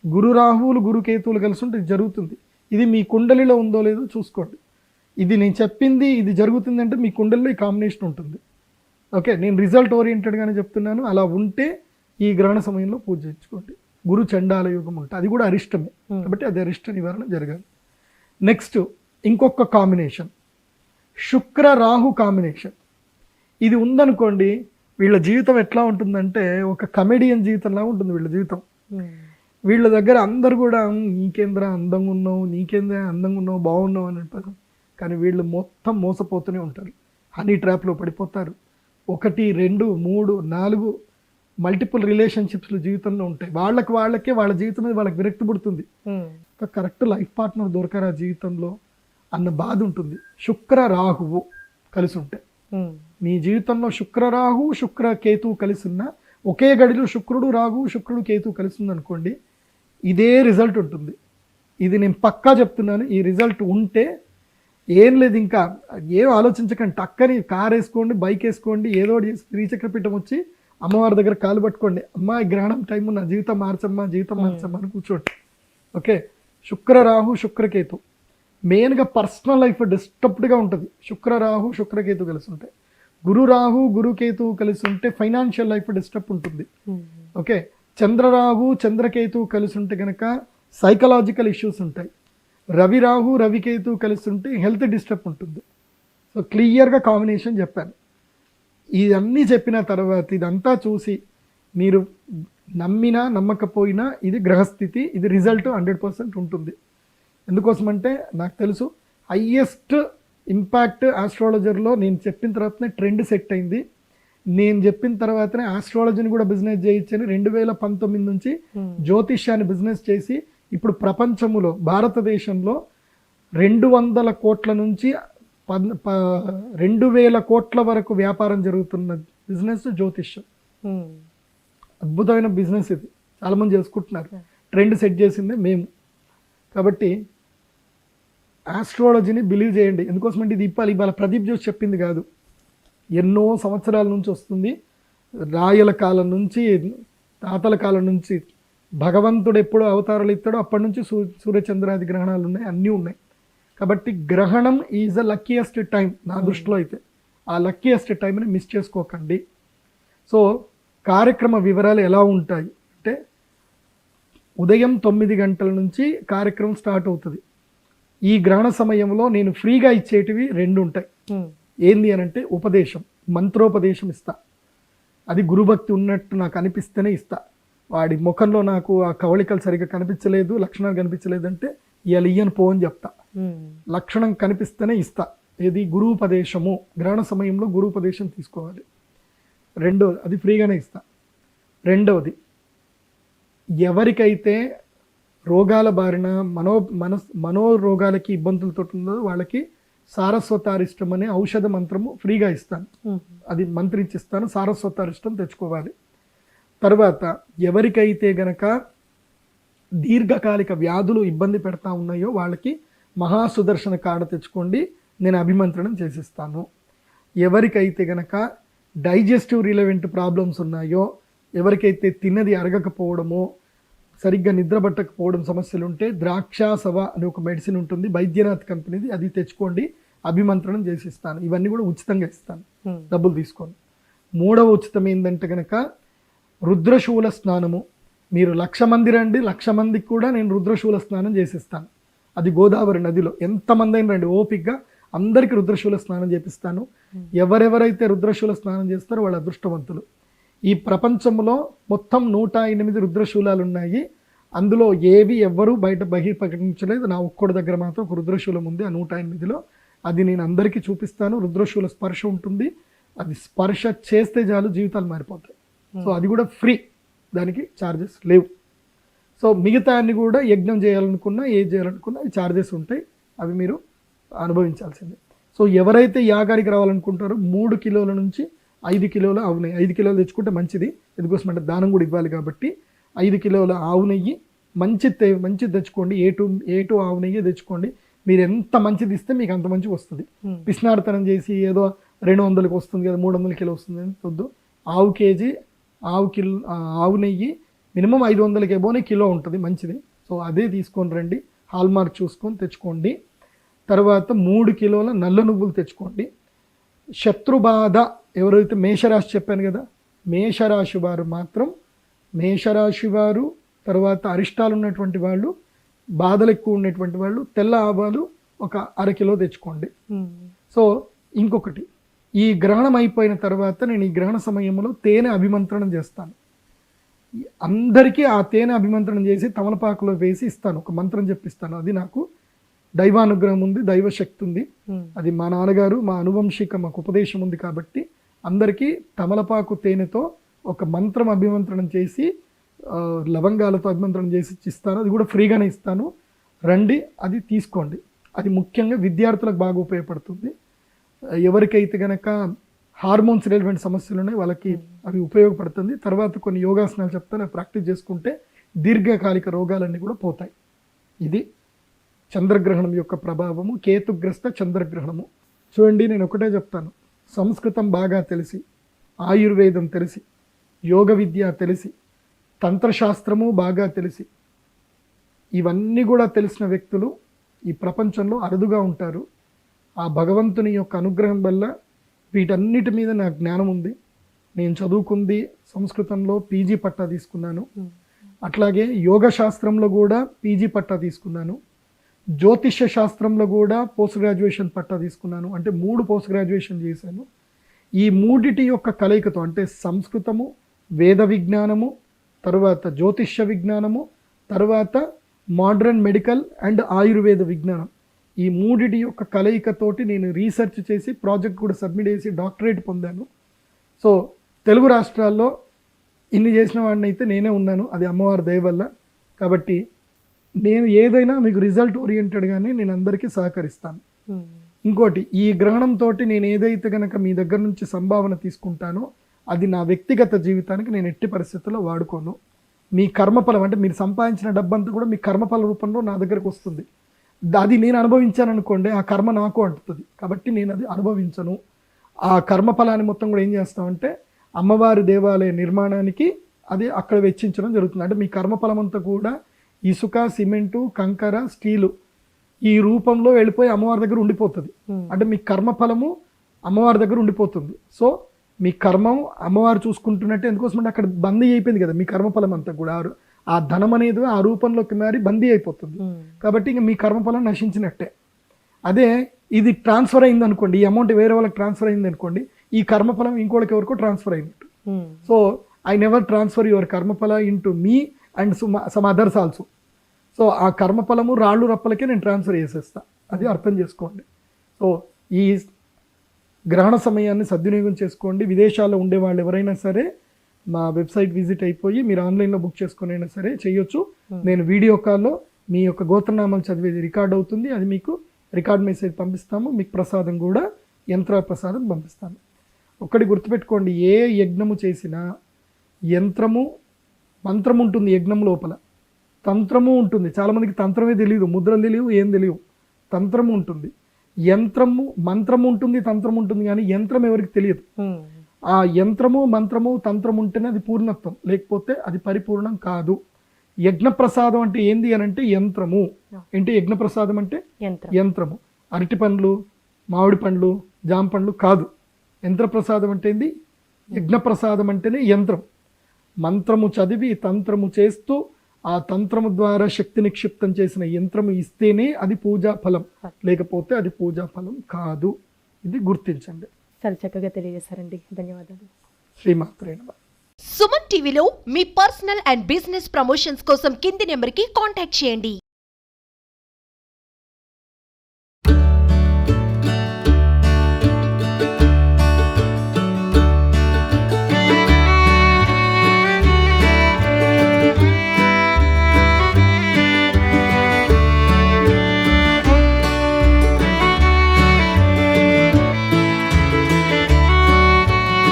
Speaker 3: గురు రాహువులు గురు కేతువులు కలిసి ఉంటే ఇది జరుగుతుంది. ఇది మీ కుండలిలో ఉందో లేదో చూసుకోండి. ఇది నేను చెప్పింది ఇది జరుగుతుందంటే మీ కుండలిలో ఈ కాంబినేషన్ ఉంటుంది. ఓకే, నేను రిజల్ట్ ఓరియంటెడ్గానే చెప్తున్నాను. అలా ఉంటే ఈ గ్రహణ సమయంలో పూజ చేయించుకోండి. గురు చండాల యోగం ఉంటుంది, అది కూడా అరిష్టమే కాబట్టి అది అరిష్ట నివారణ జరగాలి. నెక్స్ట్ ఇంకొక కాంబినేషన్ శుక్ర రాహు కాంబినేషన్. ఇది ఉందనుకోండి, వీళ్ళ జీవితం ఎట్లా ఉంటుందంటే ఒక కమెడియన్ జీవితంలా ఉంటుంది వీళ్ళ జీవితం. వీళ్ళ దగ్గర అందరు కూడా నీకేంద్రా అందంగా ఉన్నావు, నీకేంద్రా అందంగా ఉన్నావు, బాగున్నావు అని అంటారు. కానీ వీళ్ళు మొత్తం మోసపోతూనే ఉంటారు, హనీ ట్రాప్లో పడిపోతారు. 1, 2, 3, 4 మల్టిపుల్ రిలేషన్షిప్స్లు జీవితంలో ఉంటాయి. వాళ్ళకే వాళ్ళ జీవితం మీద వాళ్ళకి విరక్తి పుడుతుంది. కరెక్ట్ లైఫ్ పార్ట్నర్ దొరకరా జీవితంలో అన్న బాధ ఉంటుంది. శుక్ర రాహువు కలిసి ఉంటాయి. మీ జీవితంలో శుక్ర రాహు శుక్ర కేతువు కలిసి ఉన్న ఒకే గడిలో శుక్రుడు రాహు శుక్రుడు కేతువు కలిసి ఉందనుకోండి, ఇదే రిజల్ట్ ఉంటుంది. ఇది నేను పక్కా చెప్తున్నాను. ఈ రిజల్ట్ ఉంటే ఏం లేదు, ఇంకా ఏం ఆలోచించకండి, టక్కని కార్ వేసుకోండి, బైక్ వేసుకోండి, ఏదో శ్రీచక్రపీఠం వచ్చి అమ్మవారి దగ్గర కాలు పట్టుకోండి, అమ్మ ఈ గ్రహణం టైము నా జీవితం మార్చమ్మా అని కూర్చోండి. ఓకే, శుక్ర రాహు శుక్రకేతు మెయిన్గా పర్సనల్ లైఫ్ డిస్టర్బ్డ్గా ఉంటుంది. శుక్ర రాహు శుక్రకేతు కలిసి ఉంటాయి. గురు రాహు గురుకేతు కలిసి ఉంటే ఫైనాన్షియల్ లైఫ్ డిస్టర్బ్ ఉంటుంది. ఓకే, చంద్రరాహు చంద్రకేతు కలిసి ఉంటే కనుక సైకలాజికల్ ఇష్యూస్ ఉంటాయి. రవి రాహు రవికేతు కలిసి ఉంటే హెల్త్ డిస్టర్బ్ ఉంటుంది. సో క్లియర్గా కాంబినేషన్ చెప్పాను. ఇదన్నీ చెప్పిన తర్వాత ఇదంతా చూసి మీరు నమ్మినా నమ్మకపోయినా ఇది గ్రహస్థితి, ఇది రిజల్ట్ 100% ఉంటుంది. ఎందుకోసమంటే నాకు తెలుసు హయ్యెస్ట్ ఇంపాక్ట్ ఆస్ట్రాలజర్లో నేను చెప్పిన తర్వాతనే ట్రెండ్ సెట్ అయింది. నేను చెప్పిన తర్వాతనే ఆస్ట్రాలజీని కూడా బిజినెస్ చేయించని 2019 నుంచి జ్యోతిష్యాన్ని బిజినెస్ చేసి ఇప్పుడు ప్రపంచంలో భారతదేశంలో 200 కోట్ల నుంచి 2000 కోట్ల వరకు వ్యాపారం జరుగుతున్న బిజినెస్ జ్యోతిష్యం. అద్భుతమైన బిజినెస్ ఇది, చాలామంది చేసుకుంటున్నారు. ట్రెండ్ సెట్ చేసిందే మేము. కాబట్టి ఆస్ట్రాలజీని బిలీవ్ చేయండి. ఎందుకోసమంటే ఇది ఇవాళ ప్రదీప్ జోష్ చెప్పింది కాదు, ఎన్నో సంవత్సరాల నుంచి వస్తుంది. రాయల కాలం నుంచి తాతల కాలం నుంచి భగవంతుడు ఎప్పుడు అవతారాలు ఇస్తాడో అప్పటి నుంచి సూర్యచంద్రాది గ్రహణాలు ఉన్నాయి, అన్నీ ఉన్నాయి. కాబట్టి గ్రహణం ఈజ్ ద లక్కీయెస్ట్ టైం నా దృష్టిలో అయితే. ఆ లక్కీయెస్ట్ టైంని మిస్ చేసుకోకండి. సో కార్యక్రమ వివరాలు ఎలా ఉంటాయి అంటే, ఉదయం 9 గంటల నుంచి కార్యక్రమం స్టార్ట్ అవుతుంది. ఈ గ్రహణ సమయంలో నేను ఫ్రీగా ఇచ్చేటివి 2 ఉంటాయి. ఏంది అని అంటే, ఉపదేశం, మంత్రోపదేశం ఇస్తా. అది గురుభక్తి ఉన్నట్టు నాకు అనిపిస్తేనే ఇస్తా. వాడి ముఖంలో నాకు ఆ కవళికలు సరిగ్గా కనిపించలేదు, లక్షణాలు కనిపించలేదు అంటే ఇవాళ ఇయ్యను పో అని చెప్తా. లక్షణం కనిపిస్తేనే ఇస్తా. ఇది గురుపదేశము. గ్రహణ సమయంలో గురుపదేశం తీసుకోవాలి. రెండోది, అది ఫ్రీగానే ఇస్తా. రెండవది, ఎవరికైతే రోగాల బారిన మనోరోగాలకి ఇబ్బందులతో ఉందో వాళ్ళకి సారస్వతారిష్టం అనే ఔషధ మంత్రము ఫ్రీగా ఇస్తాను. అది మంత్రించిస్తాను. సారస్వతారిష్టం తెచ్చుకోవాలి. తర్వాత ఎవరికైతే గనక దీర్ఘకాలిక వ్యాధులు ఇబ్బంది పెడతా ఉన్నాయో వాళ్ళకి మహాసుదర్శన కాడ తెచ్చుకోండి, నేను అభిమంత్రణం చేసిస్తాను. ఎవరికైతే గనక డైజెస్టివ్ రిలవెంట్ ప్రాబ్లమ్స్ ఉన్నాయో, ఎవరికైతే తిన్నది అరగకపోవడమో, సరిగ్గా నిద్రపట్టకపోవడం సమస్యలు ఉంటే ద్రాక్షాసవ అనే ఒక మెడిసిన్ ఉంటుంది, వైద్యనాథ్ కంపెనీది, అది తెచ్చుకోండి, అభిమంత్రణం చేసిస్తాను. ఇవన్నీ కూడా ఉచితంగా ఇస్తాను, డబ్బులు తీసుకోండి. మూడవ ఉచితం ఏంటంటే కనుక రుద్రశూల స్నానము. మీరు 1,00,000 మంది రండి, 1,00,000 మందికి కూడా నేను రుద్రశూల స్నానం చేసిస్తాను. అది గోదావరి నదిలో ఎంతమంది అయినా రండి, ఓపిక్గా అందరికీ రుద్రశూల స్నానం చేపిస్తాను. ఎవరెవరైతే రుద్రశూల స్నానం చేస్తారో వాళ్ళ అదృష్టవంతులు. ఈ ప్రపంచంలో మొత్తం 108 రుద్రశూలాలు ఉన్నాయి. అందులో ఏవి ఎవ్వరూ బయట బహిర్ప్రకటించలేదు. నా ఒక్కడి దగ్గర మాత్రం ఒక రుద్రశూలం ఉంది ఆ 108లో. అది నేను అందరికీ చూపిస్తాను. రుద్రశూల స్పర్శ ఉంటుంది. అది స్పర్శ చేస్తే చాలు జీవితాలు మారిపోతాయి. సో అది కూడా ఫ్రీ, దానికి ఛార్జెస్ లేవు. సో మిగతా అన్ని కూడా యజ్ఞం చేయాలనుకున్నా, ఏది చేయాలనుకున్నా అవి ఛార్జెస్ ఉంటాయి, అవి మీరు అనుభవించాల్సిందే. సో ఎవరైతే యాగానికి రావాలనుకుంటారో 3 కిలోల నుంచి 5 కిలోల ఆవు నెయ్యి, 5 కిలోలు తెచ్చుకుంటే మంచిది. ఎందుకోసం అంటే దానం కూడా ఇవ్వాలి కాబట్టి 5 కిలోల ఆవు నెయ్యి మంచిది తెచ్చుకోండి. ఏ2 ఆవు నెయ్యి తెచ్చుకోండి. మీరు ఎంత మంచిది ఇస్తే మీకు అంత మంచిగా వస్తుంది. పిసినార్తనం చేసి ఏదో 200కి వస్తుంది కదా, 300 కిలో వస్తుంది అని వద్దు. ఆవు నెయ్యి మినిమం 500కి ఎబోనే కిలో ఉంటుంది, మంచిది. సో అదే తీసుకొని రండి, హాల్మార్క్ చూసుకొని తెచ్చుకోండి. తర్వాత 3 కిలోల నల్ల నువ్వులు తెచ్చుకోండి. శత్రుబాధ ఎవరైతే మేషరాశి చెప్పాను కదా, మేషరాశి వారు మాత్రం, మేషరాశి వారు తర్వాత అరిష్టాలు ఉన్నటువంటి వాళ్ళు, బాధలు ఎక్కువ ఉన్నటువంటి వాళ్ళు తెల్ల ఆవాలు ఒక 1/2 కిలో తెచ్చుకోండి. సో ఇంకొకటి, ఈ గ్రహణం అయిపోయిన తర్వాత నేను ఈ గ్రహణ సమయంలో తేనె అభిమంత్రణం చేస్తాను. అందరికీ ఆ తేనె అభిమంత్రణం చేసి తమలపాకులో వేసి ఇస్తాను, ఒక మంత్రం చెప్పిస్తాను. అది నాకు దైవానుగ్రహం ఉంది, దైవశక్తి ఉంది. అది మా నాన్నగారు, మా అనువంశిక, మాకు ఉపదేశం ఉంది కాబట్టి అందరికీ తమలపాకు తేనెతో ఒక మంత్రం అభిమంత్రణం చేసి లవంగాలతో అభిమంత్రణం చేసి ఇస్తాను. అది కూడా ఫ్రీగానే ఇస్తాను, రండి అది తీసుకోండి. అది ముఖ్యంగా విద్యార్థులకు బాగా ఉపయోగపడుతుంది. ఎవరికైతే గనక హార్మోన్స్ రిలేటెడ్ సమస్యలు ఉన్నాయి వాళ్ళకి అవి ఉపయోగపడుతుంది. తర్వాత కొన్ని యోగాసనాలు చెప్తాను, ప్రాక్టీస్ చేసుకుంటే దీర్ఘకాలిక రోగాలన్నీ కూడా పోతాయి. ఇది చంద్రగ్రహణం యొక్క ప్రభావము, కేతుగ్రస్త చంద్రగ్రహణము. చూడండి, నేను ఒకటే చెప్తాను, సంస్కృతం బాగా తెలిసి, ఆయుర్వేదం తెలిసి, యోగ విద్య తెలిసి, తంత్రశాస్త్రము బాగా తెలిసి, ఇవన్నీ కూడా తెలిసిన వ్యక్తులు ఈ ప్రపంచంలో అరుదుగా ఉంటారు. ఆ భగవంతుని యొక్క అనుగ్రహం వల్ల వీటన్నిటి మీద నాకు జ్ఞానం ఉంది. నేను చదువుకుంది సంస్కృతంలో పీజీ పట్టా తీసుకున్నాను. అట్లాగే యోగ శాస్త్రంలో కూడా పీజీ పట్టా తీసుకున్నాను. జ్యోతిష్య శాస్త్రంలో కూడా పోస్ట్ గ్రాడ్యుయేషన్ పట్టా తీసుకున్నాను. అంటే 3 పోస్ట్ గ్రాడ్యుయేషన్ చేశాను. ఈ మూడిటి యొక్క కలయికతో, అంటే సంస్కృతము, వేద విజ్ఞానము, తర్వాత జ్యోతిష్య విజ్ఞానము, తర్వాత మోడర్న్ మెడికల్ అండ్ ఆయుర్వేద విజ్ఞానం, ఈ మూడిటి యొక్క కలయికతోటి నేను రీసెర్చ్ చేసి ప్రాజెక్ట్ కూడా సబ్మిట్ చేసి డాక్టరేట్ పొందాను. సో తెలుగు రాష్ట్రాల్లో ఇన్ని చేసిన వాడిని అయితే నేనే ఉన్నాను, అది అమ్మవారి దయ వల్ల. కాబట్టి నేను ఏదైనా మీకు రిజల్ట్ ఓరియంటెడ్గానే నేను అందరికీ సహకరిస్తాను. ఇంకోటి, ఈ గ్రహణంతో నేను ఏదైతే కనుక మీ దగ్గర నుంచి సంభావన తీసుకుంటానో అది నా వ్యక్తిగత జీవితానికి నేను ఎట్టి పరిస్థితుల్లో వాడుకోను. మీ కర్మఫలం, అంటే మీరు సంపాదించిన డబ్బంతా కూడా మీ కర్మఫల రూపంలో నా దగ్గరకు వస్తుంది. అది నేను అనుభవించాను అనుకోండి, ఆ కర్మ నాకు అంటుతుంది. కాబట్టి నేను అది అనుభవించను. ఆ కర్మఫలాన్ని మొత్తం కూడా ఏం చేస్తామంటే అమ్మవారి దేవాలయ నిర్మాణానికి అది అక్కడ వెచ్చించడం జరుగుతుంది. అంటే మీ కర్మఫలం అంతా కూడా ఇసుక, సిమెంటు, కంకర, స్టీలు ఈ రూపంలో వెళ్ళిపోయి అమ్మవారి దగ్గర ఉండిపోతుంది.
Speaker 2: ఉమ్,
Speaker 3: అంటే మీ కర్మఫలము అమ్మవారి దగ్గర ఉండిపోతుంది. సో మీ కర్మం అమ్మవారు చూసుకుంటున్నట్టే, ఎందుకోసమంటే అక్కడ బందీ అయిపోయింది కదా మీ కర్మఫలం అంతా కూడా. ఆ ధనం అనేది ఆ రూపంలోకి మారి బందీ అయిపోతుంది.
Speaker 2: ఉమ్,
Speaker 3: కాబట్టి ఇంక మీ కర్మఫలం నశించినట్టే. అదే ఇది ట్రాన్స్ఫర్ అయింది అనుకోండి, ఈ అమౌంట్ వేరే వాళ్ళకి ట్రాన్స్ఫర్ అయింది అనుకోండి, ఈ కర్మఫలం ఇంకోళ్ళకి ఎవరికో ట్రాన్స్ఫర్ అయినట్టు.
Speaker 2: Um,
Speaker 3: so I never transfer your కర్మఫల into me and some others also. So ఆ కర్మఫలము రాళ్ళు రప్పలకే నేను ట్రాన్స్ఫర్ చేసేస్తా, అది అర్థం చేసుకోండి. సో ఈ గ్రహణ సమయాన్ని సద్వినియోగం చేసుకోండి. విదేశాల్లో ఉండే వాళ్ళు ఎవరైనా సరే మా వెబ్సైట్ విజిట్ అయిపోయి మీరు ఆన్లైన్లో బుక్ చేసుకుని అయినా సరే చేయొచ్చు. నేను వీడియో కాల్లో మీ యొక్క గోత్రనామాలు చదివేది రికార్డ్ అవుతుంది, అది మీకు రికార్డ్ మెసేజ్ పంపిస్తాము. మీకు ప్రసాదం కూడా యంత్ర ప్రసాదం పంపిస్తాను. ఒక్కటి గుర్తుపెట్టుకోండి, ఏ యజ్ఞము చేసినా యంత్రము మంత్రం ఉంటుంది, యజ్ఞం లోపల తంత్రము ఉంటుంది. చాలామందికి తంత్రమే తెలియదు, ముద్రలు తెలియవు, ఏం తెలియవు. తంత్రము ఉంటుంది, యంత్రము మంత్రము ఉంటుంది, తంత్రం ఉంటుంది, కానీ యంత్రం ఎవరికి తెలియదు.
Speaker 2: ఉమ్,
Speaker 3: ఆ యంత్రము మంత్రము తంత్రం ఉంటేనే అది పూర్ణత్వం, లేకపోతే అది పరిపూర్ణం కాదు. యజ్ఞప్రసాదం అంటే ఏంది అని అంటే యంత్రము. ఏంటి యజ్ఞప్రసాదం అంటే?
Speaker 2: యంత్రం.
Speaker 3: యంత్రము. అరటి పండ్లు, మామిడి పండ్లు, జామ పండ్లు కాదు. యంత్రప్రసాదం అంటే ఏంది? యజ్ఞప్రసాదం అంటేనే యంత్రం. మంత్రము చదివి తంత్రము చేస్తూ ఆ తంత్రము ద్వారా శక్తి నిక్షిప్తం చేసిన యంత్రము ఇస్తేనే అది పూజా ఫలం, లేకపోతే అది పూజా ఫలం కాదు. ఇది గుర్తించండి.
Speaker 2: చాలా చక్కగా తెలియజేశారండి, ధన్యవాదాలు.
Speaker 3: శ్రీమాత్రే నమః.
Speaker 1: సుమన్ టీవీలో మీ పర్సనల్ అండ్ బిజినెస్ ప్రమోషన్స్ కోసం కింది నెంబర్కి కాంటాక్ట్ చేయండి.